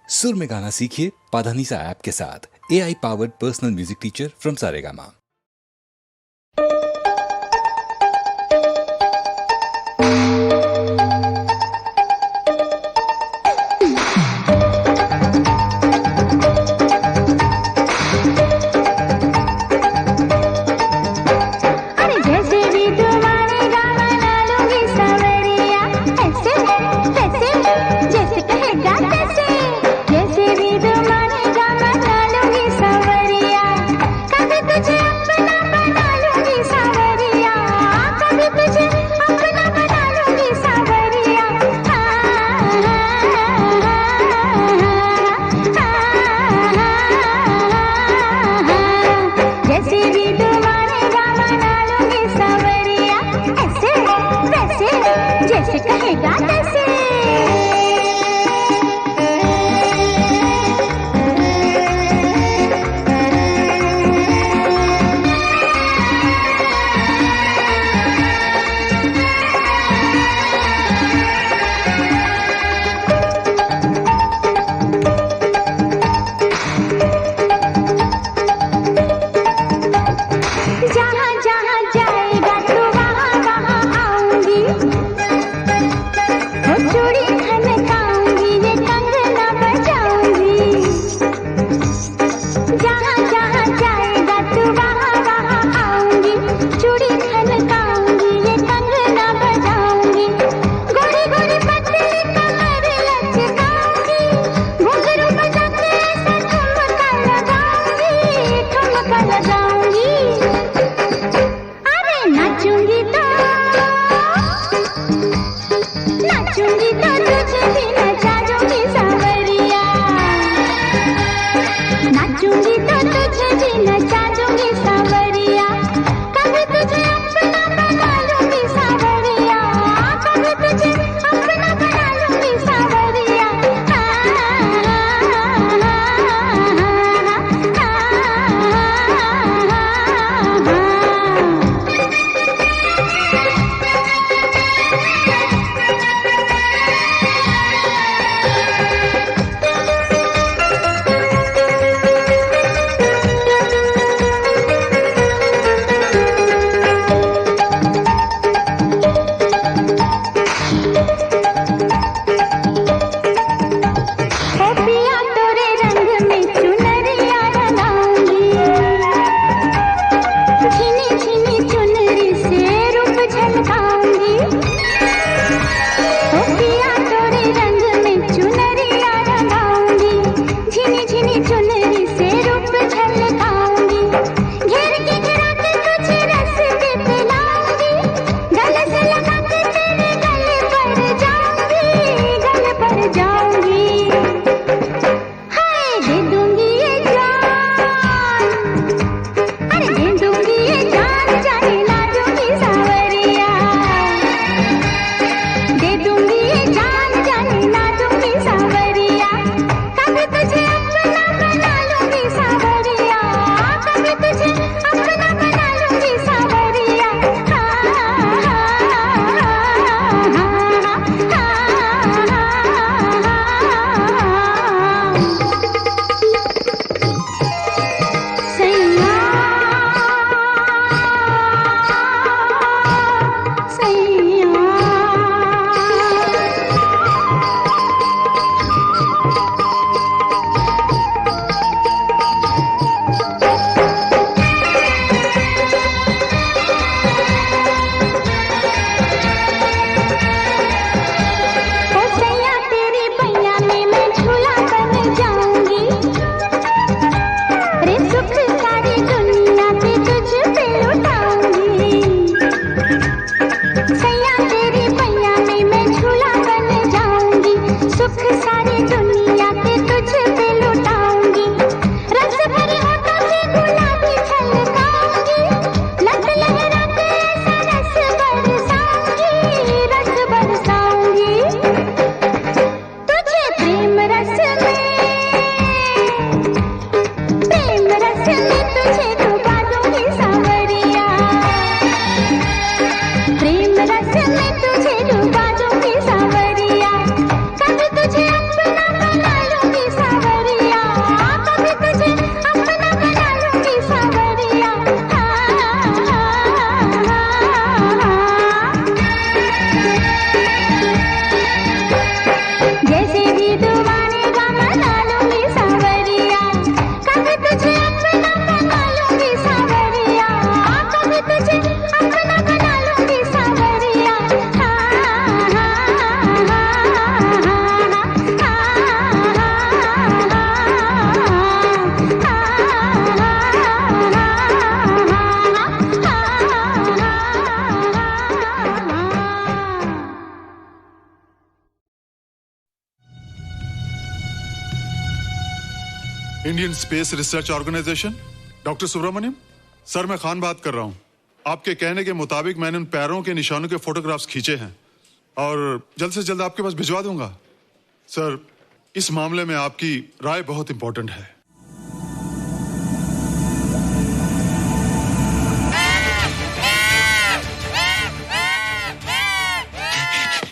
सुर में गाना सीखिए पाधानीसा ऐप के साथ। AI powered personal music teacher from Saregama. जैसे भी तुम मानेगा मना लूंगी सवरिया, कभी तुझे Indian Space Research Organisation. Doctor Subramaniam sir, मैं खान बात कर रहा हूँ। आपके कहने के मुताबिक मैंने उन पैरों के निशानों के फोटोग्राफ्स खींचे हैं और जल्द से जल्द आपके पास भिजवा दूंगा। सर, इस मामले में आपकी राय बहुत इंपॉर्टेंट है।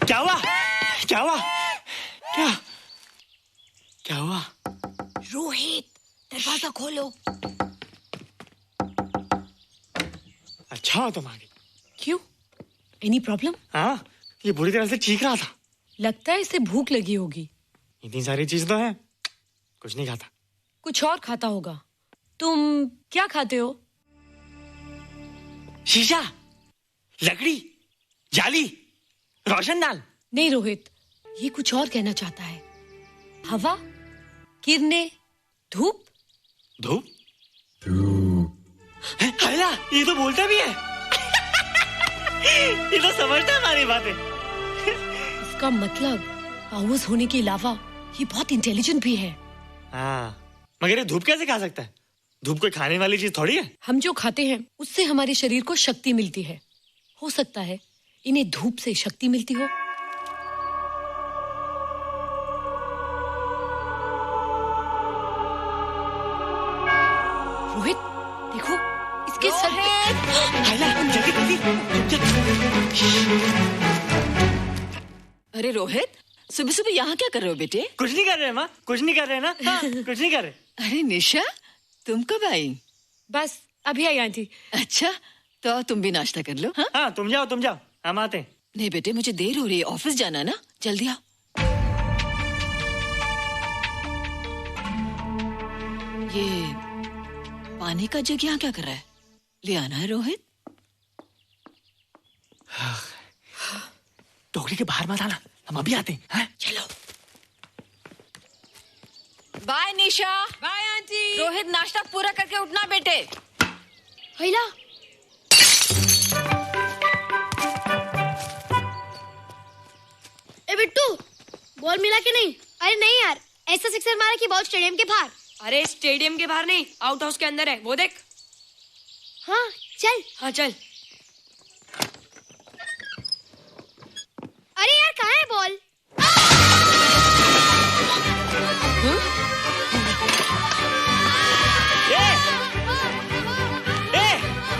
क्या हुआ? क्या हुआ? क्या क्या हुआ? रोहित, दरवाजा खोलो। अच्छा हो तुम आ गई। क्यों? Any problem? हाँ, ये बुरी तरह से चीख रहा था। लगता है इसे भूख लगी होगी। इतनी सारी चीज तो है, कुछ नहीं खाता। कुछ और खाता होगा। तुम क्या खाते हो? शीशा, लकड़ी, जाली, रोशनदान। नहीं रोहित, ये कुछ और कहना चाहता है। हवा, किरणें, धूप। धूप? हैला, ये तो बोलता भी है। ये तो समझता है हमारी बातें। इसका मतलब पावर्स होने के अलावा ये बहुत इंटेलिजेंट भी है। हाँ, मगर ये धूप कैसे खा सकता है? धूप कोई खाने वाली चीज थोड़ी है। हम जो खाते हैं उससे हमारे शरीर को शक्ति मिलती है। हो सकता है इन्हें धूप से शक्ति मिलती हो। रोहित, देखो इसके सर पे। हैला, जल्दी जल्दी। अरे रोहित, सुबह सुबह यहाँ क्या कर रहे हो बेटे? कुछ नहीं कर रहे माँ, कुछ नहीं कर रहे ना। हाँ, कुछ नहीं कर रहे। अरे निशा, तुम कब आई? बस अभी आई आंटी। अच्छा, तो तुम भी नाश्ता कर लो। हाँ, हाँ, तुम जाओ, हम आते हैं। नहीं बेटे, मुझे देर हो रही है, ऑफिस जाना ना, जल्दी आओ। ये पानी का जग यहाँ क्या कर रहा है? ले आना है रोहित। टोकरी के बाहर मत आना, हम अभी आते हैं। चलो। Bye Nisha. Bye aunty. Rohit, नाश्ता पूरा करके उठना बेटे। हैला, ए बिट्टू, बॉल मिला कि नहीं? अरे नहीं यार, ऐसा सिक्सर मारा कि बॉल स्टेडियम के बाहर। अरे स्टेडियम के बाहर नहीं, आउट हाउस के अंदर है, वो देख। हाँ चल। हाँ चल। अरे यार, कहाँ है बॉल?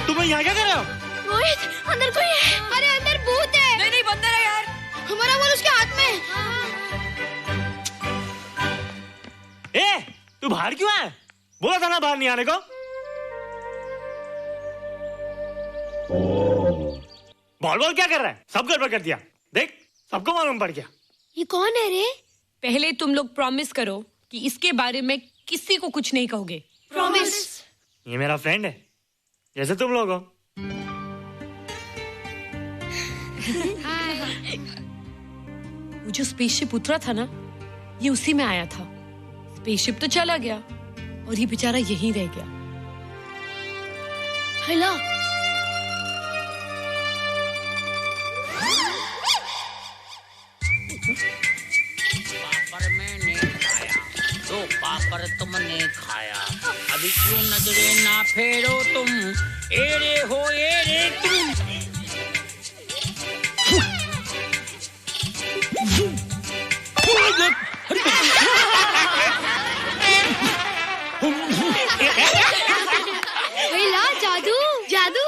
तुम यहाँ क्या कर रहे हो? रोहित, अंदर कोई है। अरे अंदर भूत है। नहीं बंदर है यार। हमारा बॉल उसके हाथ में। तू बाहर क्यों है? बोला था ना बाहर नहीं आने को। बॉल क्या कर रहा है? सब गड़बड़ कर दिया। देख, सबको मालूम पड़ गया। ये कौन है रे? पहले तुम लोग प्रॉमिस करो कि इसके बारे में किसी को कुछ नहीं कहोगे। प्रॉमिस। ये मेरा फ्रेंड है, जैसे तुम लोग हो। वो जो स्पेसशिप उतरा था ना, ये उसी में आया था। स्पेसशिप तो चला गया और ये बेचारा यहीं रह गया। हैला, पापड़ मैंने खाया, दो पापड़ तुमने खाया, अभी क्यों नजरे ना फेरो तुम, एरे हो एरे तुम। हैला, जादू जादू।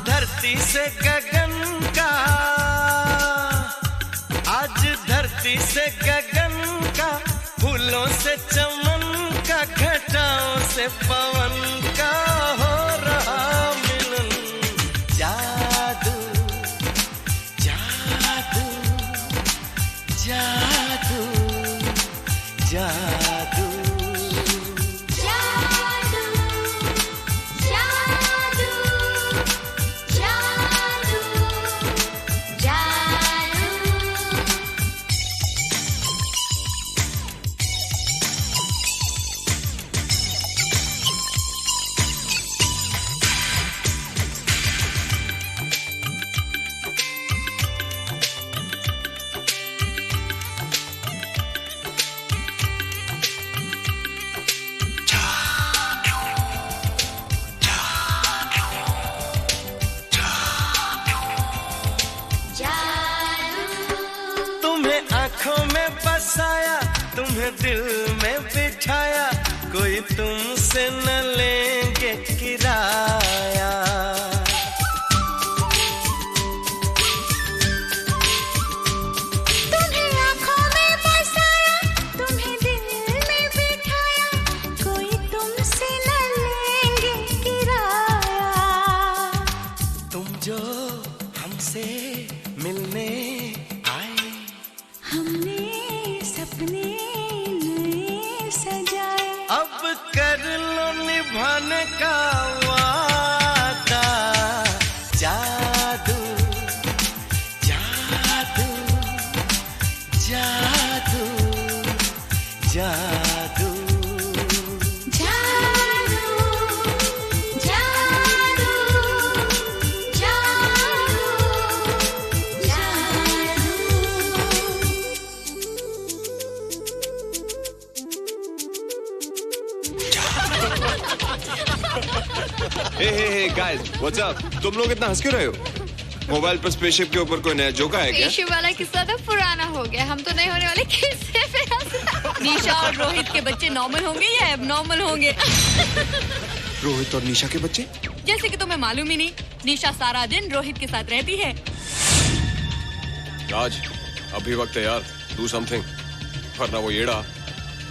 धरती से गगन का, आज धरती से गगन का, फूलों से चमन का, घटाओं से पवन का हो तुम्हें दिल में बिठाया, कोई तुमसे न लेंगे किराया। तुम्हें आँखों में बसाया, तुम्हें दिल में बिठाया, कोई तुमसे न लेंगे किराया। तुम जो हमसे मिलने आए, हमने सपने नए सजाए, अब कर लो निभाने का वादा। जादू जादू जादू जादू जादू जादू हे गाइस, व्हाट्स अप? तुम लोग इतना हंस क्यों रहे हो? मोबाइल पर स्पेसशिप के ऊपर कोई नया जोक आया क्या? स्पेसशिप वाला किस्सा तो पुराना हो गया, हम तो नहीं होने वाले किस्से पे हंस। निशा और रोहित के बच्चे नॉर्मल होंगे या एबनॉर्मल होंगे? रोहित और निशा के बच्चे? जैसे कि तुम्हें मालूम ही नहीं, निशा सारा दिन रोहित के साथ रहती है। राज, अभी वक्त है यार, डू समथिंग, वरना वो येड़ा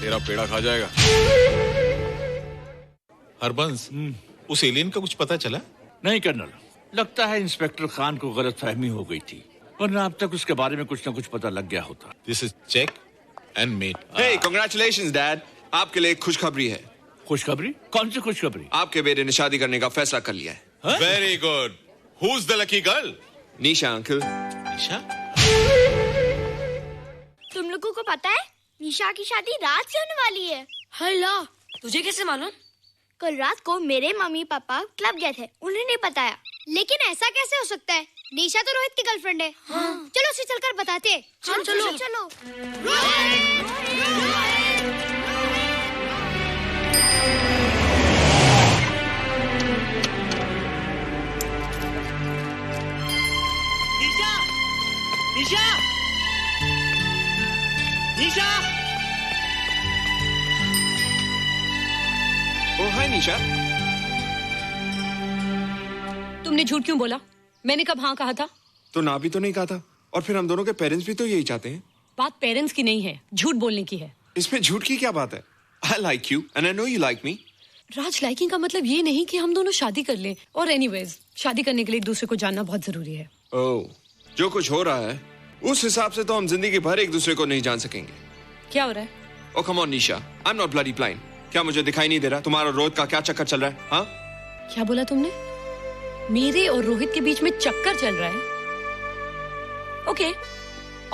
तेरा पेड़ा खा जाएगा। हरबंस, उस एलियन का कुछ पता चला? नहीं कर्नल, लगता है इंस्पेक्टर खान को गलतफहमी हो गई थी, वरना अब तक उसके बारे में कुछ न कुछ पता लग गया होता। This is check and mate. Hey, congratulations dad, आपके लिए एक खुशखबरी है। खुशखबरी? कौन सी खुशखबरी? आपके बेटे ने शादी करने का फैसला कर लिया है। Very good. Who is the lucky girl? Nisha uncle. Nisha? तुम लोगों को पता है निशा की शादी रात से होने वाली है। हल्ला, तुझे कैसे मालूम? कल रात को मेरे मम्मी पापा क्लब गए थे, उन्हें बताया। लेकिन ऐसा कैसे हो सकता है? निशा तो रोहित की गर्लफ्रेंड है। हाँ। चलो उसे चलकर बताते हैं। हाँ, चलो चलो। निशा! निशा! निशा! ओ हाय निशा। तुमने झूठ क्यों बोला? मैंने कब हाँ कहा था? तो ना भी तो नहीं कहा था, और फिर हम दोनों के पेरेंट्स भी तो यही चाहते हैं। बात पेरेंट्स की नहीं है, झूठ बोलने की है। इसमें झूठ की क्या बात है? I like you and I know you like me. Raj, liking का मतलब ये नहीं कि हम दोनों शादी कर लें। और एनीवेज, शादी करने के लिए एक दूसरे को जानना बहुत जरूरी है। ओह, जो कुछ हो रहा है उस हिसाब से तो हम जिंदगी भर एक दूसरे को नहीं जान सकेंगे। क्या हो रहा है? Oh come on Nisha, I am not bloody blind. क्या मुझे दिखाई नहीं दे रहा तुम्हारा रोहित का क्या चक्कर चल रहा है? हाँ, क्या बोला तुमने? मेरे और रोहित के बीच में चक्कर चल रहा है? Okay,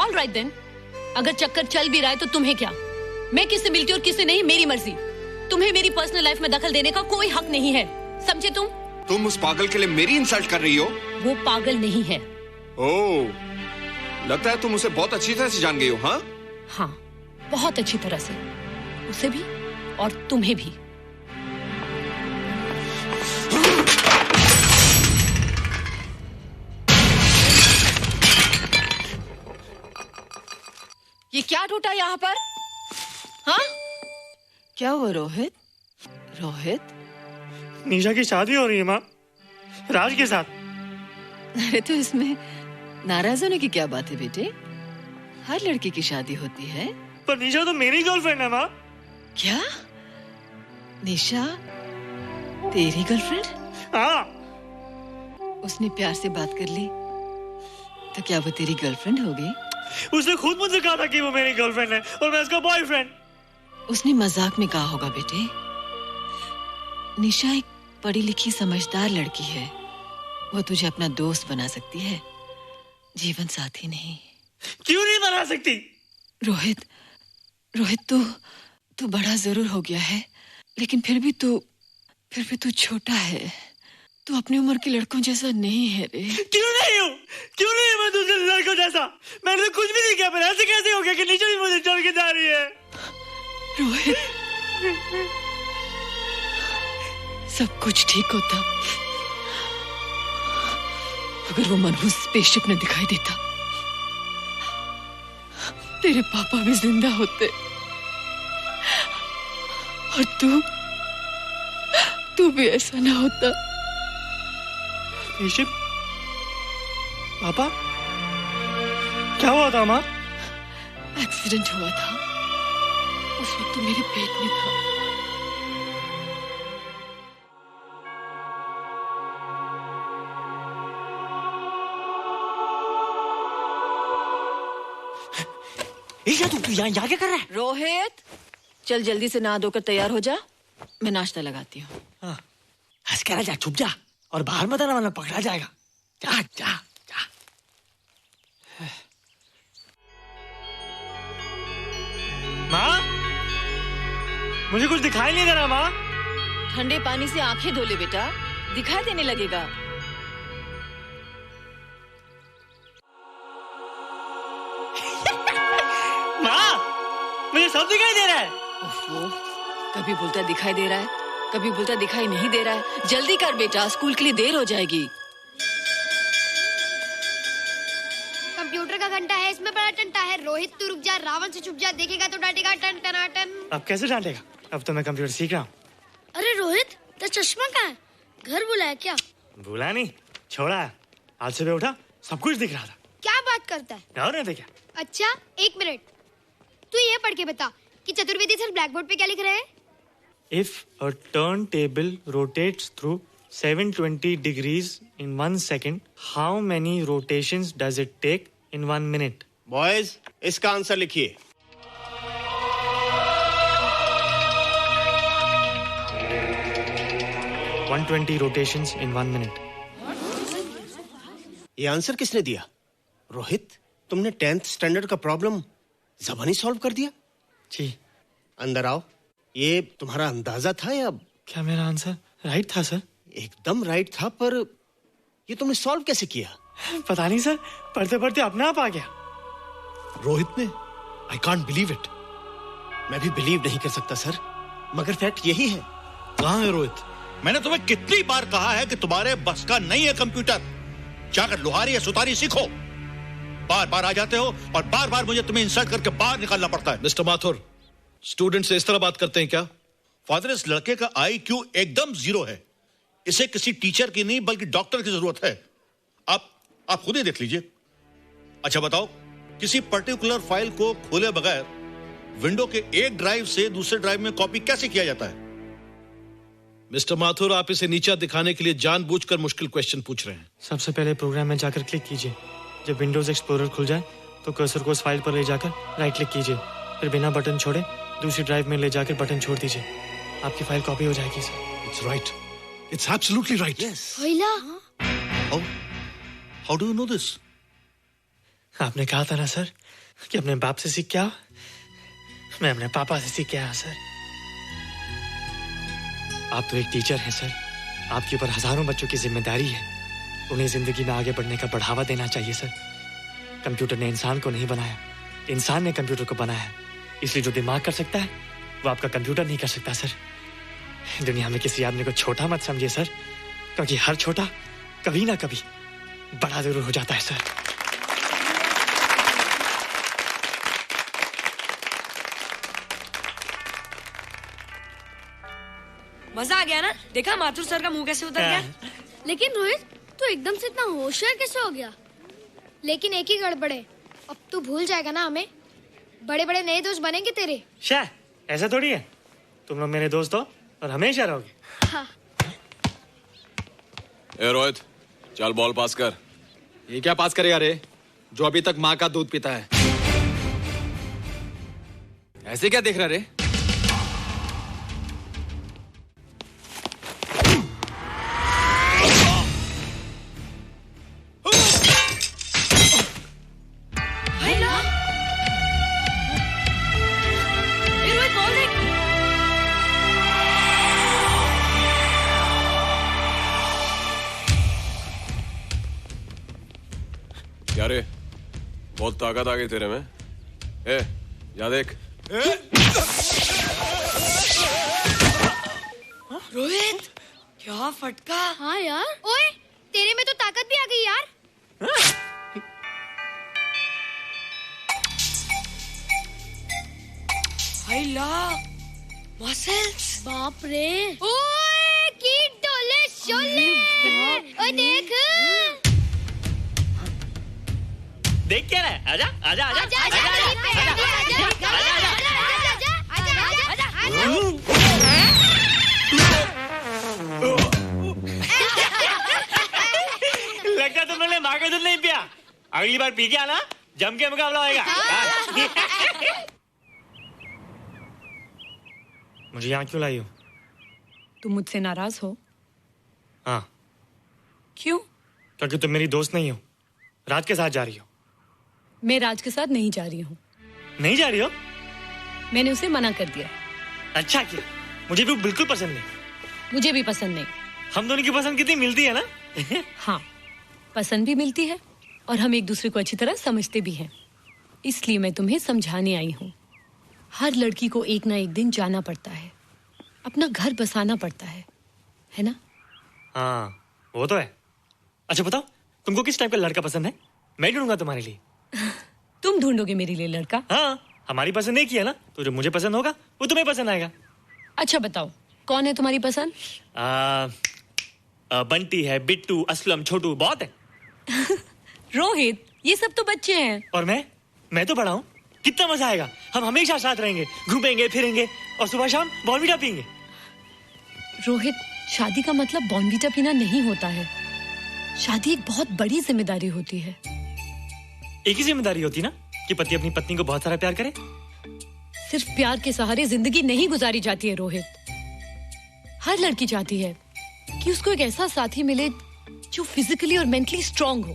all right then. अगर चक्कर चल भी रहा है तो तुम्हें क्या? मैं किससे मिलती हूँ और किससे नहीं, मेरी मर्जी। तुम्हें मेरी पर्सनल लाइफ में दखल देने का कोई हक नहीं है, समझे तुम? तुम उस पागल के लिए मेरी इंसल्ट कर रही हो? वो पागल नहीं है। ओह, लगता है तुम उसे बहुत अच्छी तरह से जान गई हो। हाँ हाँ, बहुत अच्छी तरह से, उसे भी और तुम्हें भी। ये क्या टूटा यहाँ पर? हाँ, क्या हुआ रोहित? रोहित, निशा की शादी हो रही है माँ, राज के साथ। अरे तो इसमें नाराज होने की क्या बात है बेटे? हर लड़की की शादी होती है। पर निशा तो मेरी गर्लफ्रेंड है माँ। क्या? निशा तेरी गर्लफ्रेंड? हाँ। उसने प्यार से बात कर ली तो क्या वो तेरी गर्लफ्रेंड हो गई? उसने खुद मुझसे कहा था कि वो मेरी गर्लफ्रेंड है और मैं उसका बॉयफ्रेंड। उसने मजाक में कहा होगा बेटे। निशा एक पढ़ी लिखी समझदार लड़की है, वो तुझे अपना दोस्त बना सकती है, जीवन साथी नहीं। क्यों नहीं बना सकती? रोहित, रोहित तू बड़ा जरूर हो गया है, लेकिन फिर भी तू छोटा है। तू अपनी उम्र के लड़कों जैसा नहीं है रे। क्यों नहीं हूँ? क्यों नहीं है मैं दूसरे लड़कों जैसा? मैंने तो कुछ भी नहीं किया, पर ऐसे कैसे हो गया कि निशा भी मुझे छोड़ के जा रही है? रोहित, सब कुछ ठीक होता अगर वो मनहूस स्पेसशिप न दिखाई देता। तेरे पापा भी जिंदा होते और तू भी ऐसा ना होता। ऋषभ, पापा, क्या हुआ था माँ? एक्सीडेंट हुआ था, उस वक्त मेरे पेट में था। तू यहाँ क्या कर रहा है? रोहित, चल जल्दी से नहा धोकर तैयार हो जा, मैं नाश्ता लगाती हूँ। हंस कर जा, छुप जा और बाहर मत आना वरना पकड़ा जाएगा। जा जा जा। माँ, मुझे कुछ दिखाई नहीं दे रहा माँ। ठंडे पानी से आंखें धो ले बेटा, दिखाई देने लगेगा। मुझे सब दिखाई दे रहा है। कभी बोलता दिखाई दे रहा है, कभी बोलता दिखाई नहीं दे रहा है। जल्दी कर बेटा, स्कूल के लिए देर हो जाएगी। कंप्यूटर का घंटा है, इसमें बड़ा टंटा है। रोहित तू रुक जा, रावण से छुप जा, देखेगा तो डांटेगा टन टनाटन। अब कैसे डांटेगा? अब तो मैं कंप्यूटर सीख रहा हूँ। अरे रोहित, तेरा चश्मा कहाँ है? घर बुलाया क्या? भूला नहीं, छोड़ा। आज सुबह उठा, सब कुछ दिख रहा था। क्या बात करता है? और नहीं तो क्या? अच्छा, एक मिनट, तू ये पढ़ के बता कि चतुर्वेदी सर ब्लैक बोर्ड पे क्या लिख रहे हैं? If a turntable rotates through 720 degrees in 1 second, how many rotations does it take in 1 minute? Boys, इसका आंसर लिखिए। $120 rotations in 1 minute. ये आंसर किसने दिया? रोहित, तुमने 10th स्टैंडर्ड का प्रॉब्लम ज़बानी सॉल्व कर दिया? जी। अंदर आओ। ये तुम्हारा अंदाजा था या? क्या मेरा आंसर राइट था सर? एकदम राइट था, पर ये तुमने सॉल्व कैसे किया? पता नहीं सर, पढ़ते पढ़ते अपने आप आ गया। रोहित ने? I can't believe it. मैं भी बिलीव नहीं कर सकता सर, मगर फैक्ट यही है। कहाँ है रोहित? मैंने तुम्हें कितनी बार कहा है कि तुम्हारे बस का नहीं है कंप्यूटर। जाकर लोहारी या सुतारी सीखो। बार बार आ जाते हो और बार बार मुझे तुम्हें इंसल्ट करके बाहर निकालना पड़ता है। मिस्टर माथुर, स्टूडेंट से इस तरह बात करते हैं क्या? फादर, इस लड़के का IQ एकदम 0 है। इसे किसी टीचर की नहीं बल्कि डॉक्टर की जरूरत है। आप खुद ही देख लीजिए। अच्छा बताओ, किसी पर्टिकुलर फाइल को खोले बगैर विंडो के एक ड्राइव से दूसरे ड्राइव में कॉपी कैसे किया जाता है? मिस्टर माथुर, आप इसे नीचा दिखाने के लिए जानबूझकर मुश्किल क्वेश्चन पूछ रहे हैं। सबसे पहले प्रोग्राम में जाकर क्लिक कीजिए। जब विंडोज एक्सप्लोरर खुल जाए तो कर्सर को उस फाइल पर ले जाकर राइट क्लिक कीजिए, फिर बिना बटन छोड़े दूसरी ड्राइव में ले जाकर बटन छोड़ दीजिए। आपकी फाइल कॉपी हो जाएगी sir. It's right, it's absolutely right. How do you know this? आपने कहा था ना सर कि अपने बाप से सीख के आओ। मैं अपने पापा से सीख के आया सर। आप तो एक टीचर हैं सर, आपके ऊपर हजारों बच्चों की जिम्मेदारी है। उन्हें जिंदगी में आगे बढ़ने का बढ़ावा देना चाहिए सर। कंप्यूटर ने इंसान को नहीं बनाया, इंसान ने कंप्यूटर को बनाया। इसलिए जो दिमाग कर सकता है वो आपका कंप्यूटर नहीं कर सकता सर। दुनिया में किसी आदमी को छोटा मत समझिए सर, क्योंकि हर छोटा कभी ना कभी बड़ा जरूर हो जाता है सर। मजा आ गया ना? देखा माथुर सर का मुंह कैसे उतर गया? लेकिन रोहित, तू एकदम से इतना होशियार कैसे हो गया? लेकिन एक ही गड़बड़ है, अब तू भूल जाएगा ना हमें। बड़े बड़े नए दोस्त बनेंगे तेरे। शाह, ऐसा थोड़ी है। तुम लोग मेरे दोस्त हो और हमेशा रहोगे। हाँ। ए रोहित, चल बॉल पास कर। ये क्या पास करेगा रे, जो अभी तक माँ का दूध पीता है? ऐसे क्या देख रहा रे? क्या रे, बहुत ताकत आ गई तेरे में। ए, या देख। रोहित, क्या फटका। हाँ यार, ओए तेरे में तो ताकत भी आ गई यार। मसल्स। बाप रे। ओए कीट डोले शोले। ओए देख। देख क्या रहा है? आजा आजा आजा आजा आजा लगता तुमने माँ का दूध नहीं पिया। अगली बार पी के आना, जम के मुकाबला होएगा। मुझे यहाँ क्यों लाई हो? तुम मुझसे नाराज हो? हाँ। क्यों? क्योंकि तुम मेरी दोस्त नहीं हो, राज के साथ जा रही हो। मैं राज के साथ नहीं जा रही हूँ। नहीं जा रही हो? मैंने उसे मना कर दिया। अच्छा किया, मुझे भी बिल्कुल पसंद नहीं। मुझे भी पसंद नहीं। हम दोनों की पसंद कितनी मिलती है ना? हाँ, पसंद भी मिलती है और हम एक दूसरे को अच्छी तरह समझते भी हैं। इसलिए मैं तुम्हें समझाने आई हूँ। हर लड़की को एक ना एक दिन जाना पड़ता है, अपना घर बसाना पड़ता है ना? हाँ, वो तो है। अच्छा बताओ, तुमको किस टाइप का लड़का पसंद है? मैं ढूंढूंगा तुम्हारे लिए। तुम ढूंढोगे मेरे लिए लड़का? हाँ, हमारी पसंद एक ही है ना, तो जो मुझे पसंद होगा वो तुम्हें पसंद आएगा। अच्छा बताओ, कौन है तुम्हारी पसंद? बंटी है, बिट्टू, असलम, छोटू, बहुत है। रोहित, ये सब तो बच्चे हैं। और मैं तो बड़ा हूँ। कितना मजा आएगा, हम हमेशा साथ रहेंगे, घूमेंगे फिरेंगे और सुबह शाम बॉर्नवीटा पीएंगे। रोहित, शादी का मतलब बॉर्नवीटा पीना नहीं होता है। शादी एक बहुत बड़ी जिम्मेदारी होती है। एक ही जिम्मेदारी होती ना कि पति अपनी पत्नी को बहुत सारा प्यार करे। सिर्फ प्यार के सहारे जिंदगी नहीं गुजारी जाती है रोहित। हर लड़की चाहती है कि उसको एक ऐसा साथी मिले जो फिजिकली और मेंटली स्ट्रांग हो।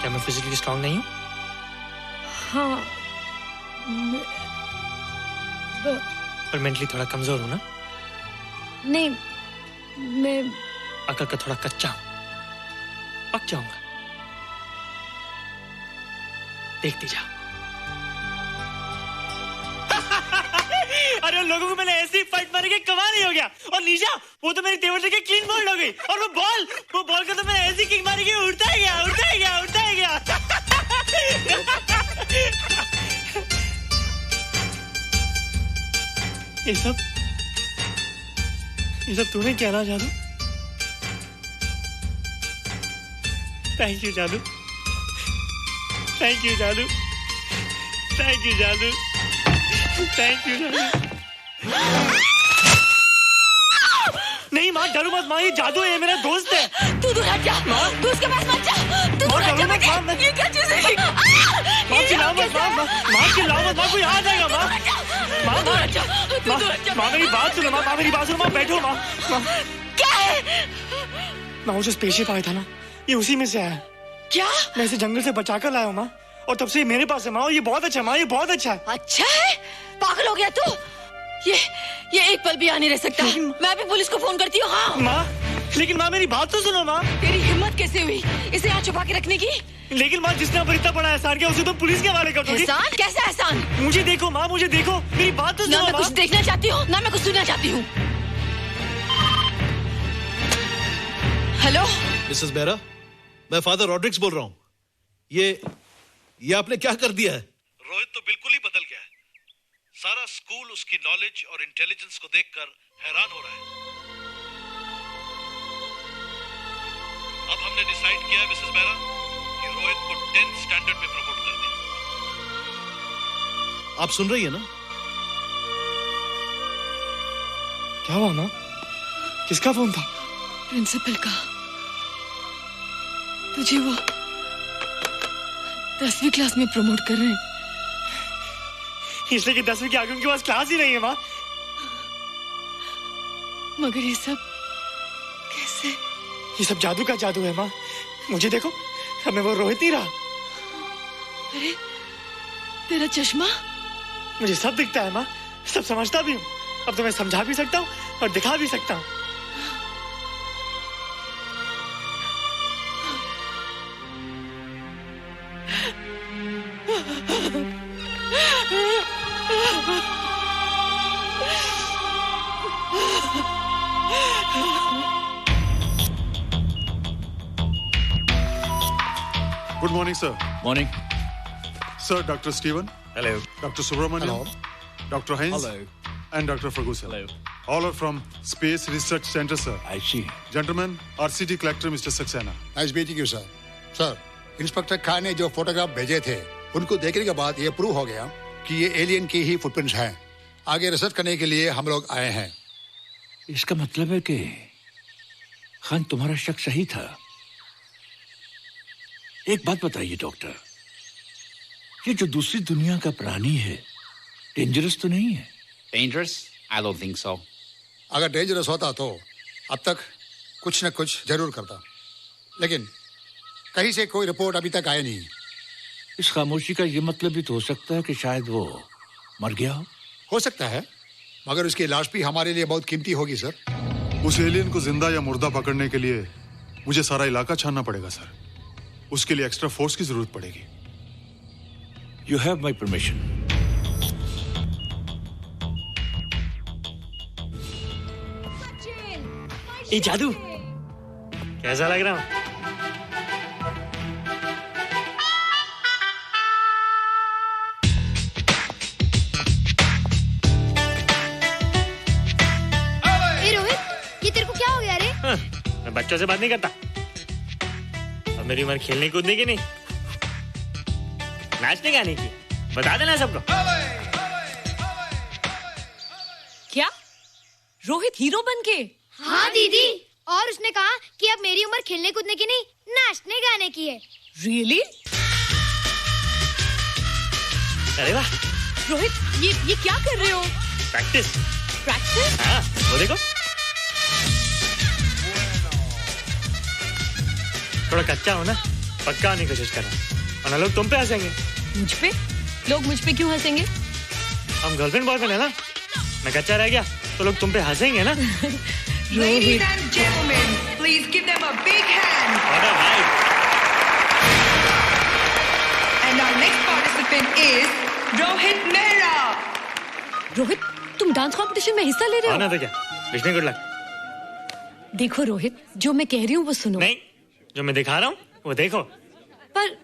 क्या मैं फिजिकली स्ट्रांग नहीं हूँ? हाँ, पर मेंटली थोड़ा कमजोर हूँ ना? नहीं, मैं अकल का थोड़ा कच्चा हूँ, पक जाऊंगा। देखती जा। अरे उन लोगों को मैंने ऐसी फाइट मारी कि कमाल ही हो गया। और निशा, वो तो मेरी टेबल से क्लीन बोल्ड हो गई। और वो बॉल का तो मैंने ऐसी किक मारी कि उड़ता ही गया। ये सब तूने क्या ना जादू? थैंक यू जादू। थैंक यू जादू। थैंक यू जादू। थैंक यू जादू। नहीं माँ, डरो मत माँ, ये जादू है, मेरा दोस्त है। तू दूर हट जा, तू उसके पास मत जा। तू दूर हट जा। मैं ये क्या चीज़ है? माँ चिल्लाओ मत, माँ चिल्लाओ मत, माँ कोई आ जाएगा। माँ मेरी बात सुनो, माँ मेरी बात सुनो, माँ बैठो। माँ क्या है? माँ, वो जो स्पेसशिप आया था ना, ये उसी में से आया। क्या? मैं इसे जंगल से बचाकर लाया हूँ माँ, और तब से ये मेरे पास है माँ। और ये बहुत अच्छा है माँ, ये बहुत अच्छा है। अच्छा है? पागल हो गया तू? ये एक पल भी यहाँ नहीं रह सकता। मैं भी पुलिस को फोन करती हूँ। हाँ माँ, लेकिन माँ मेरी बात तो सुनो माँ। तेरी हिम्मत कैसे हुई इसे यहाँ छुपा के रखने की? लेकिन माँ, जिसने पर इतना बड़ा एहसान किया उसे तो पुलिस के हवाले कर दोगी। एहसान? कैसा एहसान? मुझे देखो माँ, मुझे देखो, मेरी बात तो सुनो। ना मैं कुछ देखना चाहती हूँ, ना मैं कुछ सुनना चाहती हूँ। हेलो मिसेस बेरा, मैं फादर रॉड्रिक्स बोल रहा हूँ। ये आपने क्या कर दिया है? रोहित तो बिल्कुल ही बदल गया है। सारा स्कूल उसकी नॉलेज और इंटेलिजेंस को देखकर हैरान हो रहा है। अब हमने डिसाइड किया है मिसेस बेरा कि रोहित को 10th स्टैंडर्ड में प्रमोट कर दें। आप सुन रही है ना? क्या हुआ माँ? किसका फोन था? प्रिंसिपल का। तुझे वो 10वीं क्लास में प्रमोट कर रहे हैं। इसलिए कि 10वीं के आगे उनके पास क्लास ही नहीं है माँ। मगर ये सब कैसे? ये सब जादू का जादू है माँ। मुझे देखो, अब मैं वो रोहित नहीं रहा। अरे तेरा चश्मा? मुझे सब दिखता है माँ, सब समझता भी हूँ। अब तो मैं समझा भी सकता हूँ और दिखा भी सकता हूँ। Good morning sir. Morning sir, doctor Steven, hello, doctor Subramaniam, doctor Hines, and Dr. Ferguson. Hello. All are from Space Research Center, sir. I see. Gentlemen, RCT collector Mr. Saxena. Nice meeting you, sir. Sir, inspector Khan ने जो photograph भेजे थे, उनको देखने के बाद ये prove हो गया कि ये एलियन की ही फुटप्रिंट्स हैं। आगे रिसर्च करने के लिए हम लोग आए हैं। इसका मतलब है कि खान, तुम्हारा शक सही था। एक बात बताइए डॉक्टर, ये जो दूसरी दुनिया का प्राणी है, डेंजरस तो नहीं है? Dangerous? I don't think so. अगर डेंजरस होता तो अब तक कुछ न कुछ जरूर करता, लेकिन कहीं से कोई रिपोर्ट अभी तक आई नहीं। इस खामोशी का ये मतलब भी तो हो सकता है कि शायद वो मर गया हो सकता है, मगर उसकी लाश भी हमारे लिए बहुत कीमती होगी सर। उस एलियन को जिंदा या मुर्दा पकड़ने के लिए मुझे सारा इलाका छानना पड़ेगा सर। उसके लिए एक्स्ट्रा फोर्स की जरूरत पड़ेगी। You have my permission. ए जादू, कैसा लग रहा हूँ? ये तेरे को क्या हो गया रे? मैं बच्चों से बात नहीं करता। अब मेरी उम्र खेलने कूदने की नहीं, नाचने गाने की। बता देना सबको। क्या रोहित हीरो बन के? हाँ दीदी, और उसने कहा कि अब मेरी उम्र खेलने कूदने की नहीं, नाचने गाने की है। रियली? अरे वाह रोहित, ये क्या कर रहे हो? प्रैक्टिस। प्रैक्टिस? हाँ, वो देखो, थोड़ा कच्चा हो ना, पक्का होने की कोशिश करना, वरना लोग तुम पे हंसेंगे। मुझ पे? लोग मुझ पे क्यों हंसेंगे? हम गर्लफ्रेंड बॉयफ्रेंड है ना, मैं कच्चा रह गया तो लोग तुम पे हंसेंगे ना। Ladies and gentlemen, please give them a big hand. And our next participant is Rohit Mehra. Rohit, तुम डांस कंपटीशन में हिस्सा ले रहे हो? ना तो क्या, विश मी गुड लक। देखो रोहित, जो मैं कह रही हूँ वो सुनो। नहीं, जो मैं दिखा रहा हूँ वो देखो। पर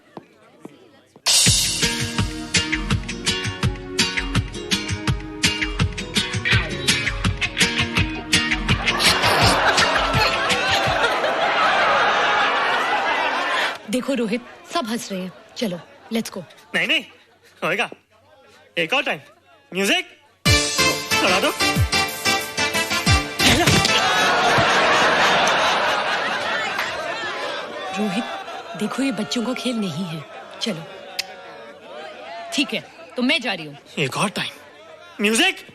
देखो रोहित, सब हंस रहे हैं। चलो लेट्स गो। नहीं नहीं होएगा, एक और टाइम। म्यूजिक चला दो। रोहित देखो, ये बच्चों का खेल नहीं है। चलो ठीक है, तो मैं जा रही हूँ। एक और time. Music.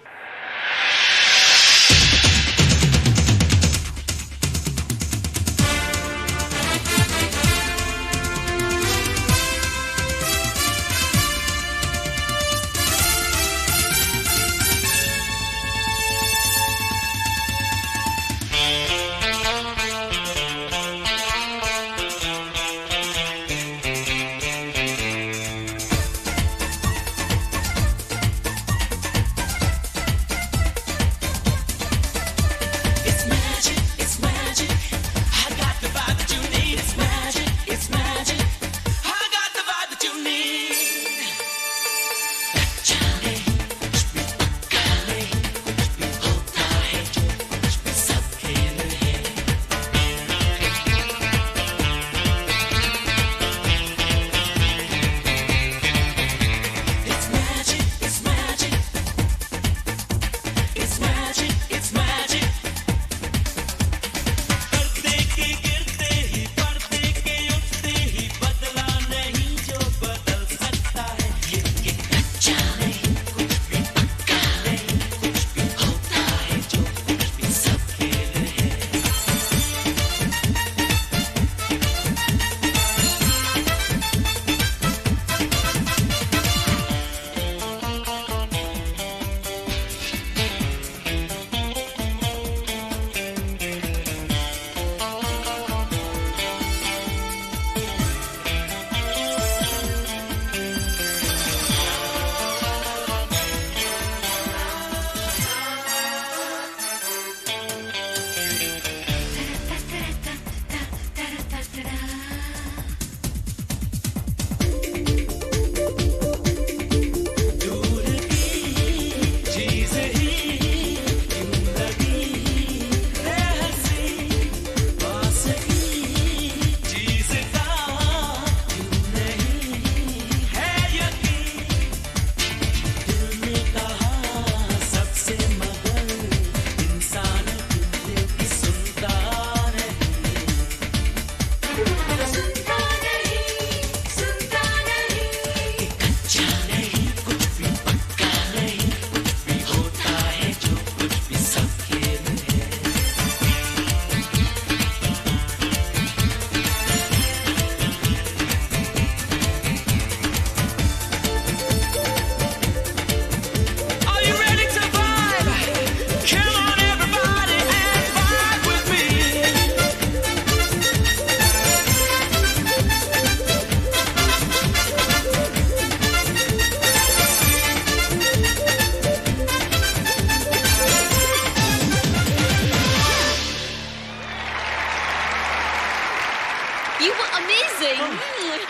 You were amazing.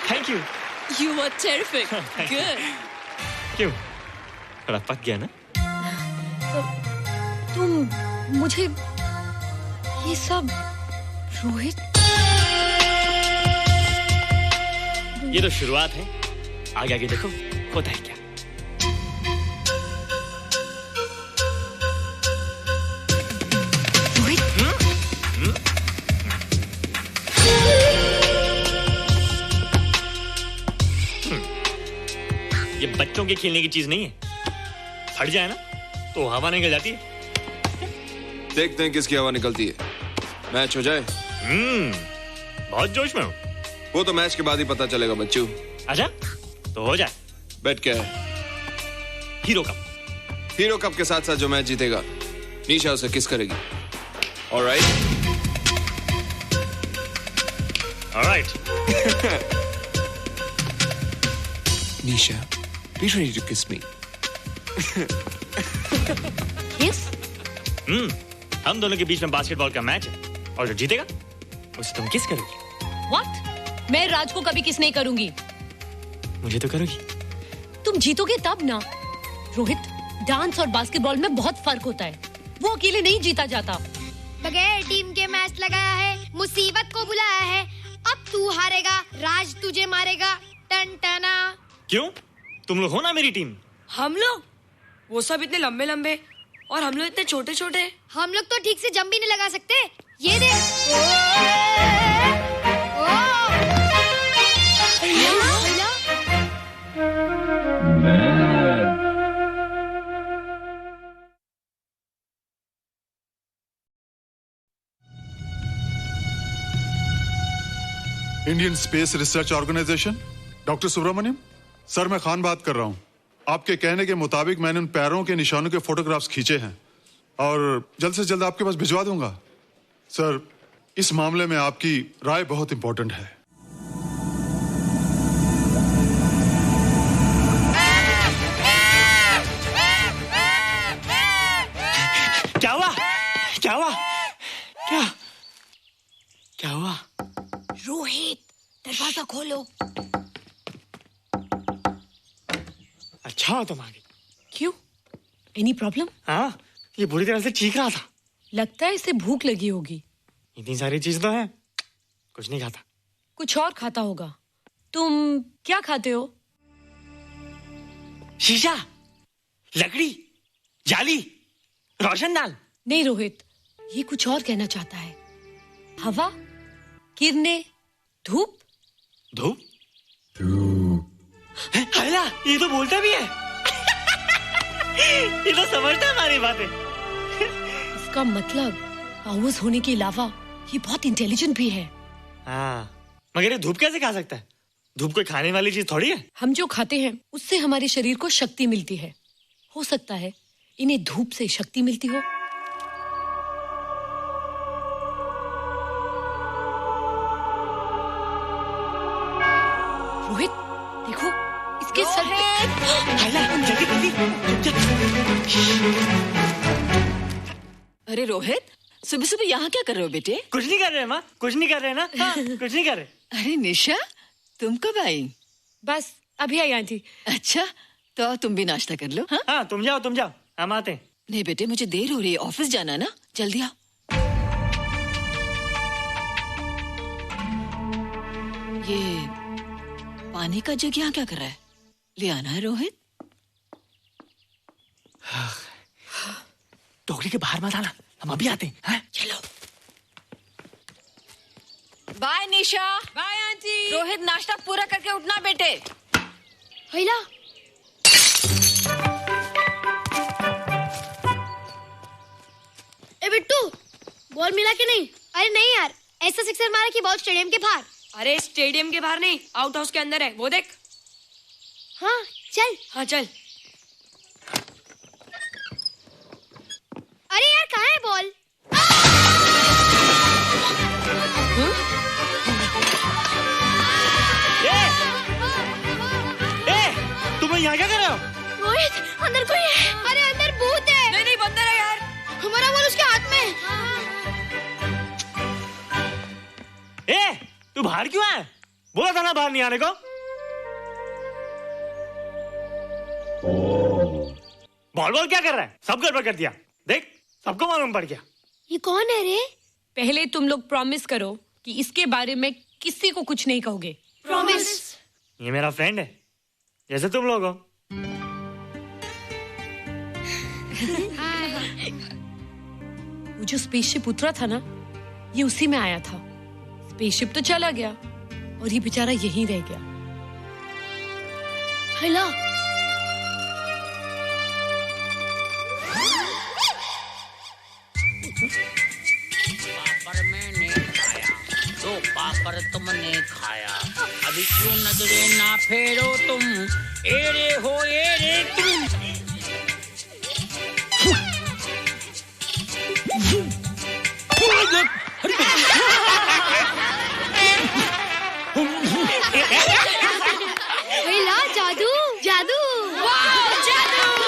Thank you. You were terrific. Good. क्यों? थोड़ा पक गया ना? तुम मुझे ये सब रोहित, ये तो शुरुआत है, आगे आगे देखो होता है क्या। ये बच्चों के खेलने की चीज नहीं है, फट जाए ना तो हवा निकल जाती है। देखते हैं किसकी हवा निकलती है। मैच हो जाए। बहुत जोश में हूँ। वो तो मैच के बाद ही पता चलेगा बच्चू। अच्छा तो हो जाए। बेट क्या है? Hero cup. हीरो कप के साथ साथ जो मैच जीतेगा निशा उसे किस करेगी। Alright. Nisha, be ready to kiss me. Kiss? हम दोनों के बीच में बास्केटबॉल का मैच है और जो जीतेगा उसे तुम किस करोगी। What? मैं राज को कभी किस नहीं करूंगी। मुझे तो करोगी। तुम जीतोगे तब ना। रोहित, डांस और बास्केटबॉल में बहुत फर्क होता है, वो अकेले नहीं जीता जाता। बगैर टीम के मैच लगाया है, मुसीबत को बुलाया है, अब तू हारेगा, राज तुझे मारेगा। टन टना। क्यों? तुम लोग हो ना मेरी टीम। हम लोग? वो सब इतने लंबे लंबे और हम लोग इतने छोटे छोटे। हम लोग तो ठीक से जंप भी नहीं लगा सकते। ये देख। Indian Space Research Organisation, doctor Subramaniam. Sir मैं खान बात कर रहा हूं। आपके कहने के मुताबिक मैंने उन पैरों के निशानों के फोटोग्राफ्स खींचे हैं और जल्द से जल्द आपके पास भिजवा दूंगा। सर इस मामले में आपकी राय बहुत इंपॉर्टेंट है। क्या हुआ? क्या हुआ? क्या हुआ? रोहित, दरवाजा खोलो। अच्छा हो तुम आ गई। क्यों? Any problem? हाँ, ये बुरी तरह से चीख रहा था। लगता है इसे भूख लगी होगी। इतनी सारी चीज तो है, कुछ नहीं खाता। कुछ और खाता होगा। तुम क्या खाते हो? शीशा, लकड़ी, जाली, रोशनदान। नहीं रोहित, ये कुछ और कहना चाहता है। हवा, किरणें, धूप। धूप? हैला, ये तो बोलता भी है। ये तो समझता है हमारी बातें। इसका मतलब पावर्स होने के अलावा ये बहुत इंटेलिजेंट भी है। हाँ, मगर ये धूप कैसे खा सकता है? धूप कोई खाने वाली चीज थोड़ी है। हम जो खाते हैं उससे हमारे शरीर को शक्ति मिलती है। हो सकता है इन्हें धूप से शक्ति मिलती हो। रोहित, देखो इसके सर पे। अरे रोहित, सुबह सुबह यहाँ क्या कर रहे हो बेटे? कुछ नहीं कर रहे माँ, कुछ नहीं कर रहे ना। हाँ, कुछ नहीं कर रहे। अरे निशा, तुम कब आई? बस अभी आई आंटी। अच्छा, तो तुम भी नाश्ता कर लो। हाँ, तुम जाओ, हम आते हैं। नहीं बेटे, मुझे देर हो रही है, ऑफिस जाना ना, जल्दी आओ। ये पानी का जग यहाँ क्या कर रहा है? ले आना है रोहित। टोकरी के बाहर मत आना, हम अभी आते हैं। चलो। Bye Nisha. Bye aunty. Rohit, नाश्ता पूरा करके उठना बेटे। हैला। ए बिट्टू, बॉल मिला कि नहीं? अरे नहीं यार, ऐसा सिक्सर मारा कि बॉल स्टेडियम के बाहर। अरे स्टेडियम के बाहर नहीं, आउट हाउस के अंदर है, वो देख। हाँ चल। हाँ चल। अरे यार कहाँ है बॉल? तुम यहाँ क्या कर रहे हो? रोहित, अंदर कोई है। अरे अंदर भूत है। नहीं बंदर है यार। हमारा बॉल उसके हाथ में। तू बाहर क्यों है? बोला था ना बाहर नहीं आने को। बॉल बॉल क्या कर रहा है? सब गड़बड़ कर दिया। देख, सबको मालूम पड़ गया। ये कौन है रे? पहले तुम लोग प्रॉमिस करो कि इसके बारे में किसी को कुछ नहीं कहोगे। प्रॉमिस। ये मेरा फ्रेंड है, जैसे तुम लोग हो। वो जो स्पेसशिप उतरा था ना, ये उसी में आया था। स्पेसशिप तो चला गया और ये बेचारा यहीं रह गया। हेलो। पापड़ मैंने खाया, दो पापड़ तुमने खाया, अभी क्यों नजरें ना फेरो तुम, एरे हो एरे तुम। हेला, जादू जादू। वाह, जादू।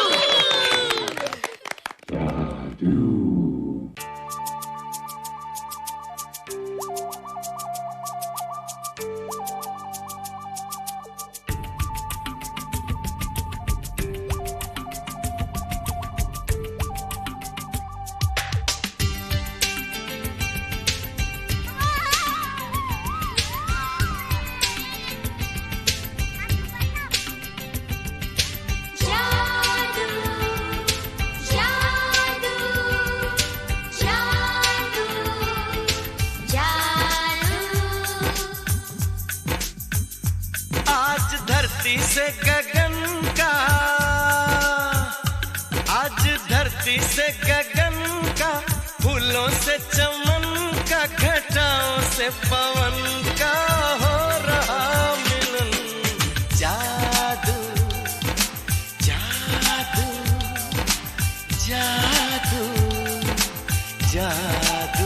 धरती से गगन का, आज धरती से गगन का, फूलों से चमन का, घटाओं से पवन का हो रहा मिलन। जादू जादू जादू जादू